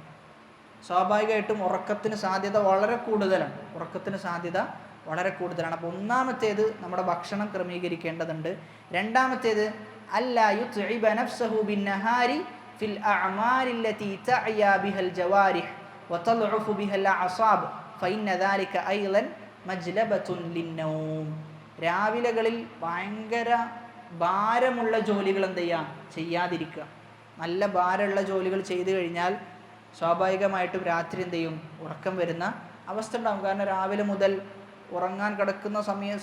Speaker 1: സ്വാഭാവികമായിട്ടും ഉറക്കത്തിന് സാധ്യത വളരെ കൂടുതലാണ്, അപ്പോൾ ഒന്നാമത്തേത് നമ്മുടെ ഭക്ഷണം ക്രമീകരിക്കേണ്ടതുണ്ട്. രണ്ടാമത്തേത് അല്ലാ യുത്ഇബ നഫ്സഹു ബിന്നഹാരി ഫിൽ അഅമാലില്ലതി തഅയാ ബിഹൽ ജവാരിഹ് വതൽഉഫു ബിഹൽ അഅസാബ് ഫഇന്ന ദാലിക അയ്ളൻ മജ്ലബത്തുൻ ലിന്നൗം. രാവിലകളിൽ ഭയങ്കര ഭാരമുള്ള ജോലികൾ എന്ത് ചെയ്യുക, ചെയ്യാതിരിക്കുക. നല്ല ഭാരമുള്ള ജോലികൾ ചെയ്തു കഴിഞ്ഞാൽ സ്വാഭാവികമായിട്ടും രാത്രി എന്ത് ചെയ്യും, ഉറക്കം വരുന്ന അവസ്ഥ ഉണ്ടാകും. കാരണം രാവിലെ മുതൽ ഉറങ്ങാൻ കിടക്കുന്ന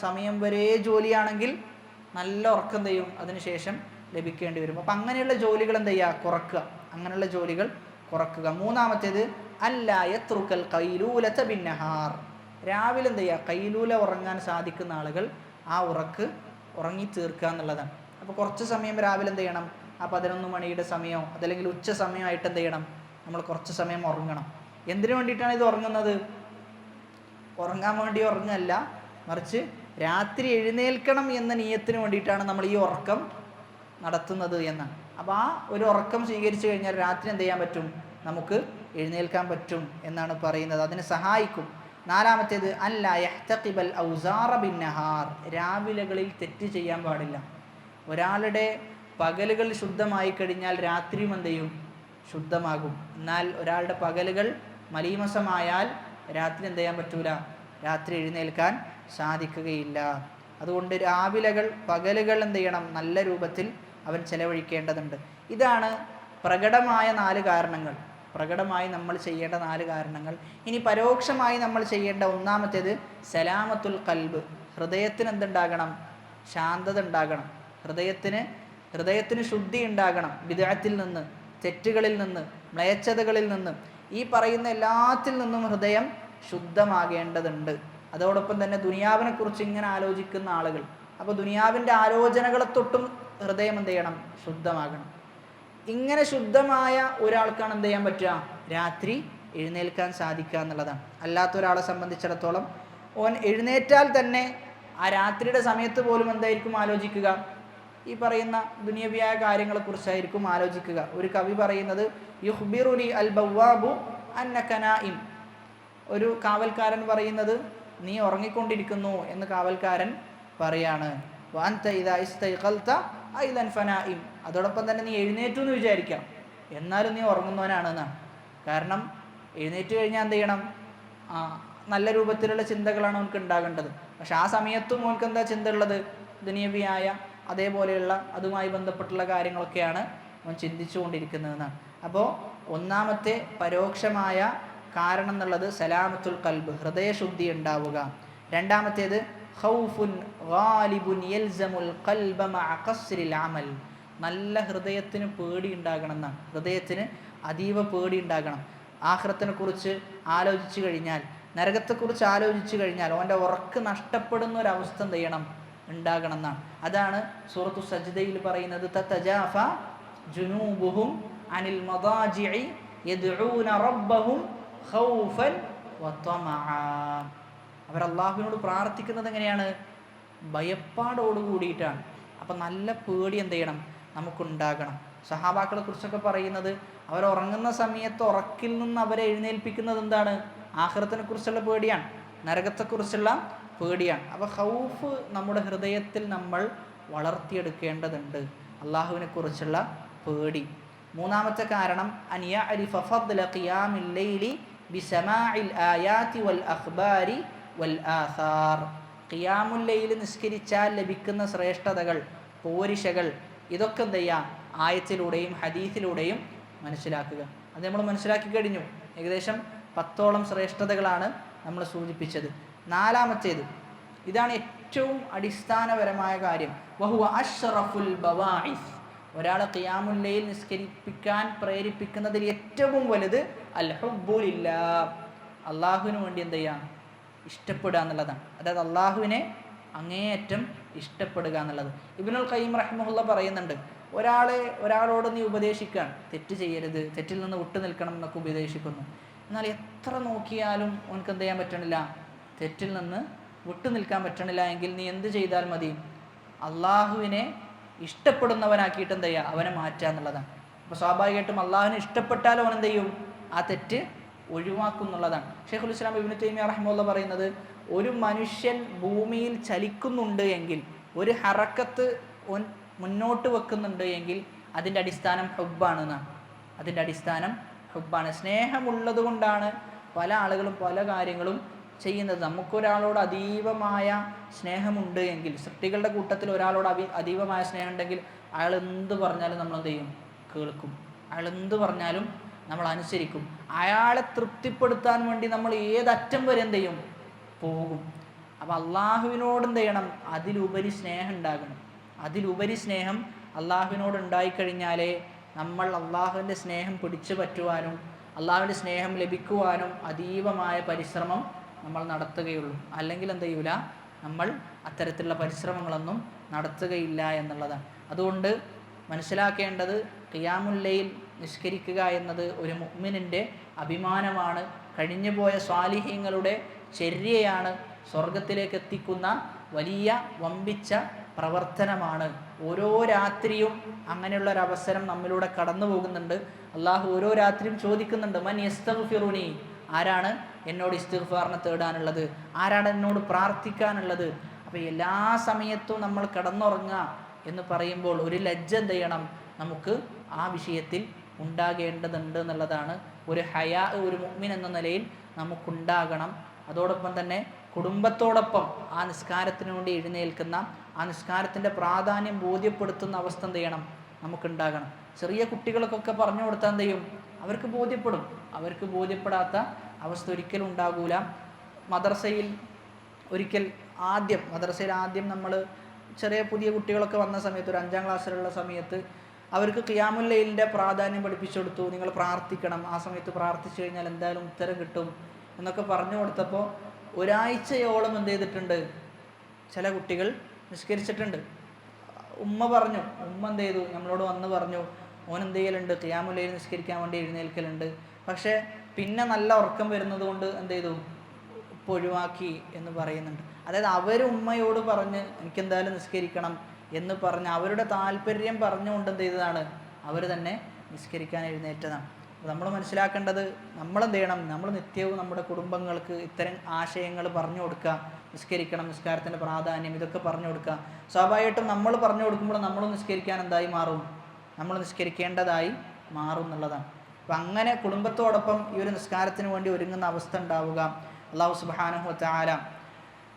Speaker 1: സമയം വരെ ജോലിയാണെങ്കിൽ നല്ല ഉറക്കം എന്ത് ചെയ്യും, അതിനുശേഷം ലഭിക്കേണ്ടി വരും. അപ്പം അങ്ങനെയുള്ള ജോലികൾ എന്ത് ചെയ്യുക, അങ്ങനെയുള്ള ജോലികൾ കുറക്കുക. മൂന്നാമത്തേത് അല്ലാ യത്റുക്കൽ ഖൈലൂലത ബിന്നഹാർ, രാവിലെ എന്ത് ചെയ്യുക, കൈലൂല ഉറങ്ങാൻ സാധിക്കുന്ന ആളുകൾ ആ ഉറങ്ങി തീർക്കുക എന്നുള്ളതാണ്. അപ്പോൾ കുറച്ച് സമയം രാവിലെ എന്ത് ചെയ്യണം, ആ 11 മണിയുടെ സമയമോ അതല്ലെങ്കിൽ ഉച്ച സമയമായിട്ട് എന്ത് ചെയ്യണം, നമ്മൾ കുറച്ച് സമയം ഉറങ്ങണം. എന്തിനു വേണ്ടിയിട്ടാണ് ഇത് ഉറങ്ങുന്നത്, ഉറങ്ങാൻ വേണ്ടി ഉറങ്ങല്ല, മറിച്ച് രാത്രി എഴുന്നേൽക്കണം എന്ന നിയത്തിന് വേണ്ടിയിട്ടാണ് നമ്മൾ ഈ ഉറക്കം നടത്തുന്നത് എന്നാണ്. അപ്പോൾ ആ ഒരു ഉറക്കം സ്വീകരിച്ചു കഴിഞ്ഞാൽ രാത്രി എന്ത് ചെയ്യാൻ പറ്റും, നമുക്ക് എഴുന്നേൽക്കാൻ പറ്റും എന്നാണ് പറയുന്നത്, അതിന് സഹായിക്കും. നാലാമത്തേത് അല്ലാ യഹ്തഖിബൽ ഔസാറ ബിന്നഹാർ, രാവിലകളിൽ തെറ്റ് ചെയ്യാൻ പാടില്ല. ഒരാളുടെ പകലുകൾ ശുദ്ധമായി കഴിഞ്ഞാൽ രാത്രിയും എന്ത് ചെയ്യും, ശുദ്ധമാകും. എന്നാൽ ഒരാളുടെ പകലുകൾ മലീമസമായാൽ രാത്രി എന്ത് ചെയ്യാൻ പറ്റൂല, രാത്രി എഴുന്നേൽക്കാൻ സാധിക്കുകയില്ല. അതുകൊണ്ട് പകലുകൾ എന്ത് ചെയ്യണം, നല്ല രൂപത്തിൽ അവൻ ചെലവഴിക്കേണ്ടതുണ്ട്. ഇതാണ് പ്രകടമായ 4 കാരണങ്ങൾ, പ്രകടമായി നമ്മൾ ചെയ്യേണ്ട 4 കാരണങ്ങൾ. ഇനി പരോക്ഷമായി നമ്മൾ ചെയ്യേണ്ട ഒന്നാമത്തേത് സലാമത്തുൽ ഖൽബ്, ഹൃദയത്തിന് എന്തുണ്ടാകണം, ശാന്തത ഉണ്ടാകണം. ഹൃദയത്തിന് ശുദ്ധി ഉണ്ടാകണം. ബിദ്അത്തിൽ നിന്ന്, തെറ്റുകളിൽ നിന്ന്, മ്ലേച്ഛതകളിൽ നിന്ന്, ഈ പറയുന്ന എല്ലാത്തിൽ നിന്നും ഹൃദയം ശുദ്ധമാകേണ്ടതുണ്ട്. അതോടൊപ്പം തന്നെ ദുനിയാവിനെക്കുറിച്ച് ഇങ്ങനെ ആലോചിക്കുന്ന ആളുകൾ. അപ്പോൾ ദുനിയാവിൻ്റെ ആലോചനകളെ തൊട്ടും ഹൃദയം എന്ത് ചെയ്യണം? ശുദ്ധമാകണം. ഇങ്ങനെ ശുദ്ധമായ ഒരാൾക്കാണ് എന്ത് ചെയ്യാൻ പറ്റുക? രാത്രി എഴുന്നേൽക്കാൻ സാധിക്കുക എന്നുള്ളതാണ്. അല്ലാത്ത ഒരാളെ സംബന്ധിച്ചിടത്തോളം ഓൻ എഴുന്നേറ്റാൽ തന്നെ ആ രാത്രിയുടെ സമയത്ത് പോലും എന്തായിരിക്കും ആലോചിക്കുക? ഈ പറയുന്ന ദുനിയവിയായ കാര്യങ്ങളെക്കുറിച്ചായിരിക്കും ആലോചിക്കുക. ഒരു കവി പറയുന്നത്, യുഖ്ബിറുനി അൽ ബവ്വാബു അന്നക നായിം. ഒരു കാവൽക്കാരൻ പറയുന്നത്, നീ ഉറങ്ങിക്കൊണ്ടിരിക്കുന്നു എന്ന് കാവൽക്കാരൻ പറയാണ്. വഅൻത ഇദാ ഇസ്തൈഖൽത ഐദൻ ഫനായിം. അതോടൊപ്പം തന്നെ നീ എഴുന്നേറ്റു എന്ന് വിചാരിക്കാം, എന്നാലും നീ ഉറങ്ങുന്നവനാണെന്നാണ്. കാരണം എഴുന്നേറ്റ് കഴിഞ്ഞാൽ എന്ത് ചെയ്യണം? നല്ല രൂപത്തിലുള്ള ചിന്തകളാണ് അവനക്ക് ഉണ്ടാകേണ്ടത്. പക്ഷെ ആ സമയത്തും അവനക്ക് എന്താ ചിന്ത ഉള്ളത്? ദുനിയവിയായ അതേപോലെയുള്ള അതുമായി ബന്ധപ്പെട്ടുള്ള കാര്യങ്ങളൊക്കെയാണ് അവൻ ചിന്തിച്ചു കൊണ്ടിരിക്കുന്നതെന്നാണ്. അപ്പോൾ ഒന്നാമത്തെ പരോക്ഷമായ കാരണം എന്നുള്ളത് സലാമത്തുൽ ഖൽബ്, ഹൃദയശുദ്ധി ഉണ്ടാവുക. രണ്ടാമത്തേത് ഖൗഫുൻ ഗാലിബുൻ യൽസമുൽ ഖൽബ മഅ ഖസ്രിൽ അമൽ. നല്ല ഹൃദയത്തിന് പേടി ഉണ്ടാകണം എന്നാണ്. ഹൃദയത്തിന് അതീവ പേടി ഉണ്ടാകണം. ആഖിറത്തിനെ കുറിച്ച് ആലോചിച്ചു കഴിഞ്ഞാൽ, നരകത്തെക്കുറിച്ച് ആലോചിച്ചു കഴിഞ്ഞാൽ അവൻ്റെ ഉറക്ക് നഷ്ടപ്പെടുന്ന ഒരവസ്ഥ എന്ത് ചെയ്യണം? ഉണ്ടാകണം എന്നാണ്. അതാണ് സൂറത്തു സജ്ദയിൽ പറയുന്നത്, തതജാഫ ജുനൂബുഹും അനിൽ മദാജിഇ യദ്ഊന റബ്ബഹും ഖൗഫൻ വതമഅ. അവർ അല്ലാഹുവിനോട് പ്രാർത്ഥിക്കുന്നത് എങ്ങനെയാണ്? ഭയപ്പാടോട് കൂടിയിട്ടാണ്. അപ്പം നല്ല പേടി എന്ത് ചെയ്യണം? നമുക്കുണ്ടാകണം. സഹാബാക്കളെ കുറിച്ചൊക്കെ പറയുന്നത്, അവർ ഉറങ്ങുന്ന സമയത്ത് ഉറക്കിൽ നിന്ന് അവരെ എഴുന്നേൽപ്പിക്കുന്നത് എന്താണ്? ആഖിറത്തിനെ കുറിച്ചുള്ള പേടിയാണ്, നരകത്തെക്കുറിച്ചുള്ള പേടിയാണ്. അപ്പോൾ ഖൗഫ് നമ്മുടെ ഹൃദയത്തിൽ നമ്മൾ വളർത്തിയെടുക്കേണ്ടതുണ്ട്, അള്ളാഹുവിനെ കുറിച്ചുള്ള പേടി. മൂന്നാമത്തെ കാരണം അൻ യഅരിഫ ഫദ്ല ഖിയാമിൽ ലൈലി ബിസമാഇൽ ആയാതി വൽ അഖ്ബാരി വൽ ആസാർ. ഖിയാമുൽ ലൈൽ നിസ്കരിച്ചാൽ ലഭിക്കുന്ന ശ്രേഷ്ഠതകൾ, പോരിശകൾ, ഇതൊക്കെ എന്ത് ചെയ്യുക? ആയത്തിലൂടെയും ഹദീസിലൂടെയും മനസ്സിലാക്കുക. അത് നമ്മൾ മനസ്സിലാക്കി കഴിഞ്ഞു. ഏകദേശം 10ഓളം ശ്രേഷ്ഠതകളാണ് നമ്മൾ സൂചിപ്പിച്ചത്. നാലാമത്തേത്, ഇതാണ് ഏറ്റവും അടിസ്ഥാനപരമായ കാര്യം, വഹുവ അഷ്റഫുൽ ബവാഇസ്. ഒരാളെ ഖിയാമുൽ ലൈൽ നിസ്കരിപ്പിക്കാൻ പ്രേരിപ്പിക്കുന്നതിൽ ഏറ്റവും വലുത് അൽ ഹുബ്ബു ലില്ലാഹ്, അള്ളാഹുവിന് വേണ്ടി എന്ത് ചെയ്യുക? ഇഷ്ടപ്പെടുക എന്നുള്ളതാണ്. അതായത് അള്ളാഹുവിനെ അങ്ങേയറ്റം ഇഷ്ടപ്പെടുക എന്നുള്ളത്. ഇബ്നുൽ ഖയ്യിം റഹിമഹുല്ലാഹ് പറയുന്നുണ്ട്, ഒരാളോട് നീ ഉപദേശിക്കാൻ, തെറ്റ് ചെയ്യരുത്, തെറ്റിൽ നിന്ന് വിട്ടു നിൽക്കണം എന്നൊക്കെ ഉപദേശിക്കുന്നു. എന്നാൽ എത്ര നോക്കിയാലും അവനക്ക് എന്ത് ചെയ്യാൻ പറ്റണില്ല? തെറ്റിൽ നിന്ന് വിട്ടു നിൽക്കാൻ പറ്റണില്ല. എങ്കിൽ നീ എന്ത് ചെയ്താൽ മതി? അള്ളാഹുവിനെ ഇഷ്ടപ്പെടുന്നവനാക്കിയിട്ട് എന്ത് ചെയ്യുക? അവനെ മാറ്റുക എന്നുള്ളതാണ്. അപ്പോൾ സ്വാഭാവികമായിട്ടും അള്ളാഹുവിനെ ഇഷ്ടപ്പെട്ടാൽ അവൻ എന്ത് ചെയ്യും? ആ തെറ്റ് ഒഴിവാക്കുന്നുള്ളതാണ്. ഷെയ്ഖുൽ ഇസ്ലാം ഇബ്നു തൈമിയ്യ റഹിമഹുല്ലാഹ് പറയുന്നത്, ഒരു മനുഷ്യൻ ഭൂമിയിൽ ചലിക്കുന്നുണ്ട് എങ്കിൽ, ഒരു ഹറക്കത്ത് മുന്നോട്ട് വെക്കുന്നുണ്ട് എങ്കിൽ അതിൻ്റെ അടിസ്ഥാനം ഹുബ്ബാണ് എന്നാണ്. അതിൻ്റെ അടിസ്ഥാനം ഹുബ്ബാണ്. സ്നേഹമുള്ളത് കൊണ്ടാണ് പല ആളുകളും പല കാര്യങ്ങളും ചെയ്യുന്നത്. നമുക്കൊരാളോട് അതീവമായ സ്നേഹമുണ്ട് എങ്കിൽ, സൃഷ്ടികളുടെ കൂട്ടത്തിൽ ഒരാളോട് അതീവമായ സ്നേഹം ഉണ്ടെങ്കിൽ അയാൾ എന്ത് പറഞ്ഞാലും നമ്മൾ എന്ത് ചെയ്യും? കേൾക്കും. അയാൾ എന്ത് പറഞ്ഞാലും നമ്മൾ അനുസരിക്കും. അയാളെ തൃപ്തിപ്പെടുത്താൻ വേണ്ടി നമ്മൾ ഏതറ്റം വരെ എന്ത് ചെയ്യും? പോകും. അപ്പോൾ അള്ളാഹുവിനോട് എന്ത് ചെയ്യണം? അതിലുപരി സ്നേഹം ഉണ്ടാകണം. അതിലുപരി സ്നേഹം അള്ളാഹുവിനോട് ഉണ്ടായിക്കഴിഞ്ഞാലേ നമ്മൾ അള്ളാഹുവിൻ്റെ സ്നേഹം പിടിച്ചു പറ്റുവാനും അള്ളാഹുവിൻ്റെ സ്നേഹം ലഭിക്കുവാനും അതീവമായ പരിശ്രമം നമ്മൾ നടത്തുകയുള്ളൂ. അല്ലെങ്കിൽ എന്ത് ചെയ്യൂല? നമ്മൾ അത്തരത്തിലുള്ള പരിശ്രമങ്ങളൊന്നും നടത്തുകയില്ല എന്നുള്ളതാണ്. അതുകൊണ്ട് മനസ്സിലാക്കേണ്ടത്, ഖിയാമുൽ ലൈൽ നിസ്കരിക്കുക എന്നത് ഒരു മുഅ്മിനിൻ്റെ അഭിമാനമാണ്, കഴിഞ്ഞുപോയ സ്വാലിഹീങ്ങളുടെ ചര്യയാണ്, സ്വർഗത്തിലേക്ക് എത്തിക്കുന്ന വലിയ വമ്പിച്ച പ്രവർത്തനമാണ്. ഓരോ രാത്രിയും അങ്ങനെയുള്ളൊരവസരം നമ്മിലൂടെ കടന്നു പോകുന്നുണ്ട്. അള്ളാഹു ഓരോ രാത്രിയും ചോദിക്കുന്നുണ്ട്, മൻ യസ്തഗ്ഫിറുനി, ആരാണ് എന്നോട് ഇസ്തിഗ്ഫാറിനെ തേടാനുള്ളത്, ആരാണ് എന്നോട് പ്രാർത്ഥിക്കാനുള്ളത്. അപ്പോൾ എല്ലാ സമയത്തും നമ്മൾ കിടന്നുറങ്ങുക എന്ന് പറയുമ്പോൾ ഒരു ലജ്ജ എന്ത് ചെയ്യണം? നമുക്ക് ആ വിഷയത്തിൽ ഉണ്ടാകേണ്ടതുണ്ട് എന്നുള്ളതാണ്. ഒരു ഹയാ ഒരു മുഅ്മിൻ എന്ന നിലയിൽ നമുക്കുണ്ടാകണം. അതോടൊപ്പം തന്നെ കുടുംബത്തോടൊപ്പം ആ നിസ്കാരത്തിന് വേണ്ടി എഴുന്നേൽക്കുന്ന, ആ നിസ്കാരത്തിൻ്റെ പ്രാധാന്യം ബോധ്യപ്പെടുത്തുന്ന അവസ്ഥ എന്ത് ചെയ്യണം? നമുക്കുണ്ടാകണം. ചെറിയ കുട്ടികൾക്കൊക്കെ പറഞ്ഞു കൊടുത്താൽ എന്ത് ചെയ്യും? അവർക്ക് ബോധ്യപ്പെടും. അവർക്ക് ബോധ്യപ്പെടാത്ത അവസ്ഥ ഒരിക്കലും ഉണ്ടാകൂല. മദ്രസയിൽ ആദ്യം നമ്മൾ ചെറിയ പുതിയ കുട്ടികളൊക്കെ വന്ന സമയത്ത്, ഒരു 5ാം ക്ലാസ്സിലുള്ള സമയത്ത് അവർക്ക് ഖിയാമുൽ ലൈലിൻ്റെ പ്രാധാന്യം പഠിപ്പിച്ചു കൊടുത്തു. നിങ്ങൾ പ്രാർത്ഥിക്കണം, ആ സമയത്ത് പ്രാർത്ഥിച്ചു കഴിഞ്ഞാൽ എന്തായാലും ഉത്തരം കിട്ടും എന്നൊക്കെ പറഞ്ഞു കൊടുത്തപ്പോൾ ഒരാഴ്ചയോളം എന്ത് ചെയ്തിട്ടുണ്ട്, ചില കുട്ടികൾ നിസ്കരിച്ചിട്ടുണ്ട്. ഉമ്മ എന്ത് ചെയ്തു, നമ്മളോട് വന്ന് പറഞ്ഞു, ഓൻ എന്ത് ചെയ്യലുണ്ട്, ഖിയാമുൽ ലൈൽ നിസ്കരിക്കാൻ വേണ്ടി എഴുന്നേൽക്കലുണ്ട്. പക്ഷേ പിന്നെ നല്ല ഉറക്കം വരുന്നത് കൊണ്ട് എന്ത് ചെയ്തു, ഇപ്പോൾ ഒഴിവാക്കി എന്ന് പറയുന്നുണ്ട്. അതായത് അവർ ഉമ്മയോട് പറഞ്ഞ് എനിക്കെന്തായാലും നിസ്കരിക്കണം എന്ന് പറഞ്ഞ് അവരുടെ താല്പര്യം പറഞ്ഞുകൊണ്ട് എന്ത് ചെയ്തതാണ്, അവർ തന്നെ നിസ്കരിക്കാൻ എഴുന്നേറ്റതാണ്. അപ്പോൾ നമ്മൾ മനസ്സിലാക്കേണ്ടത്, നമ്മളെന്ത് ചെയ്യണം, നമ്മൾ നിത്യവും നമ്മുടെ കുടുംബങ്ങൾക്ക് ഇത്തരം ആശയങ്ങൾ പറഞ്ഞു കൊടുക്കുക. നിസ്കരിക്കണം, നിസ്കാരത്തിൻ്റെ പ്രാധാന്യം, ഇതൊക്കെ പറഞ്ഞു കൊടുക്കുക. സ്വാഭാവികമായിട്ടും നമ്മൾ പറഞ്ഞു കൊടുക്കുമ്പോൾ നമ്മൾ നിസ്കരിക്കാൻ എന്തായി മാറും, നമ്മൾ നിസ്കരിക്കേണ്ടതായി മാറും എന്നുള്ളതാണ്. അപ്പം അങ്ങനെ കുടുംബത്തോടൊപ്പം ഈ ഒരു നിസ്കാരത്തിന് വേണ്ടി ഒരുങ്ങുന്ന അവസ്ഥ ഉണ്ടാവുക. അല്ലാഹു സുബ്ഹാനഹു വ തആല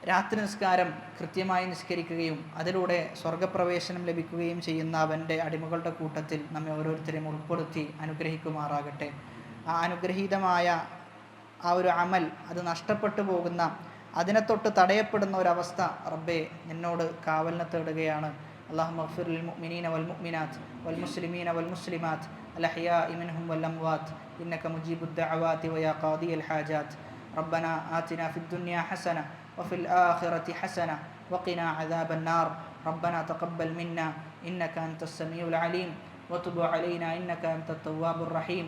Speaker 1: രാത്രി നിസ്കാരം കൃത്യമായി നിസ്കരിക്കുകയും അതിലൂടെ സ്വർഗപ്രവേശനം ലഭിക്കുകയും ചെയ്യുന്ന അവൻ്റെ അടിമകളുടെ കൂട്ടത്തിൽ നമ്മെ ഓരോരുത്തരെയും ഉൾപ്പെടുത്തി അനുഗ്രഹിക്കുമാറാകട്ടെ. ആ അനുഗ്രഹീതമായ ആ ഒരു അമൽ അത് നഷ്ടപ്പെട്ടു പോകുന്ന, അതിനെ തൊട്ട് തടയപ്പെടുന്ന ഒരവസ്ഥ റബ്ബേ നിന്നോട് കാവലിനെ തേടുകയാണ്. അല്ലാഹുമ്മ ഗ്ഫിർ ലിൽ മുഅ്മിനീന വൽ മുഅ്മിനാത്ത് വൽ മുസ്ലിമീന വൽ മുസ്ലിമാത്ത് അൽ അഹ്യാഇ മിൻഹും വൽ അംവാത്ത് ഇന്നക മുജീബുദ് ദഅവാതി വയാ ഖാദിയൽ ഹാജാത്ത്. റബ്ബനാ ആതിനാ ഫിദ് ദുനിയാ ഹസന വഫിൽ ആഖിറതി ഹസന വഖിനാ അദാബൻ നാർ. റബ്ബനാ തഖബ്ബൽ മിന്നാ ഇന്നക അൻതസ് സമീഉൽ അലീം വതുബ് അലൈനാ ഇന്നക അൻതത് തവ്വാബുർ റഹീം.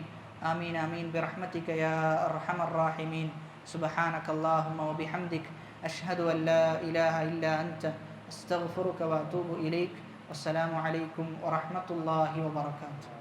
Speaker 1: ആമീൻ ആമീൻ ബിറഹ്മതിക യാ അർഹമർ റഹീമീൻ. സുബ്ഹാനക അല്ലാഹുമ്മ വബിഹംദിക അഷ്ഹദു അൻ ലാ ഇലാഹ ഇല്ലാ അൻത അസ്തഗ്ഫിറുക വഅതൂബു ഇലൈക്. വസ്സലാമു അലൈക്കും വറഹ്മത്തുള്ളാഹി വബറകാതുഹു.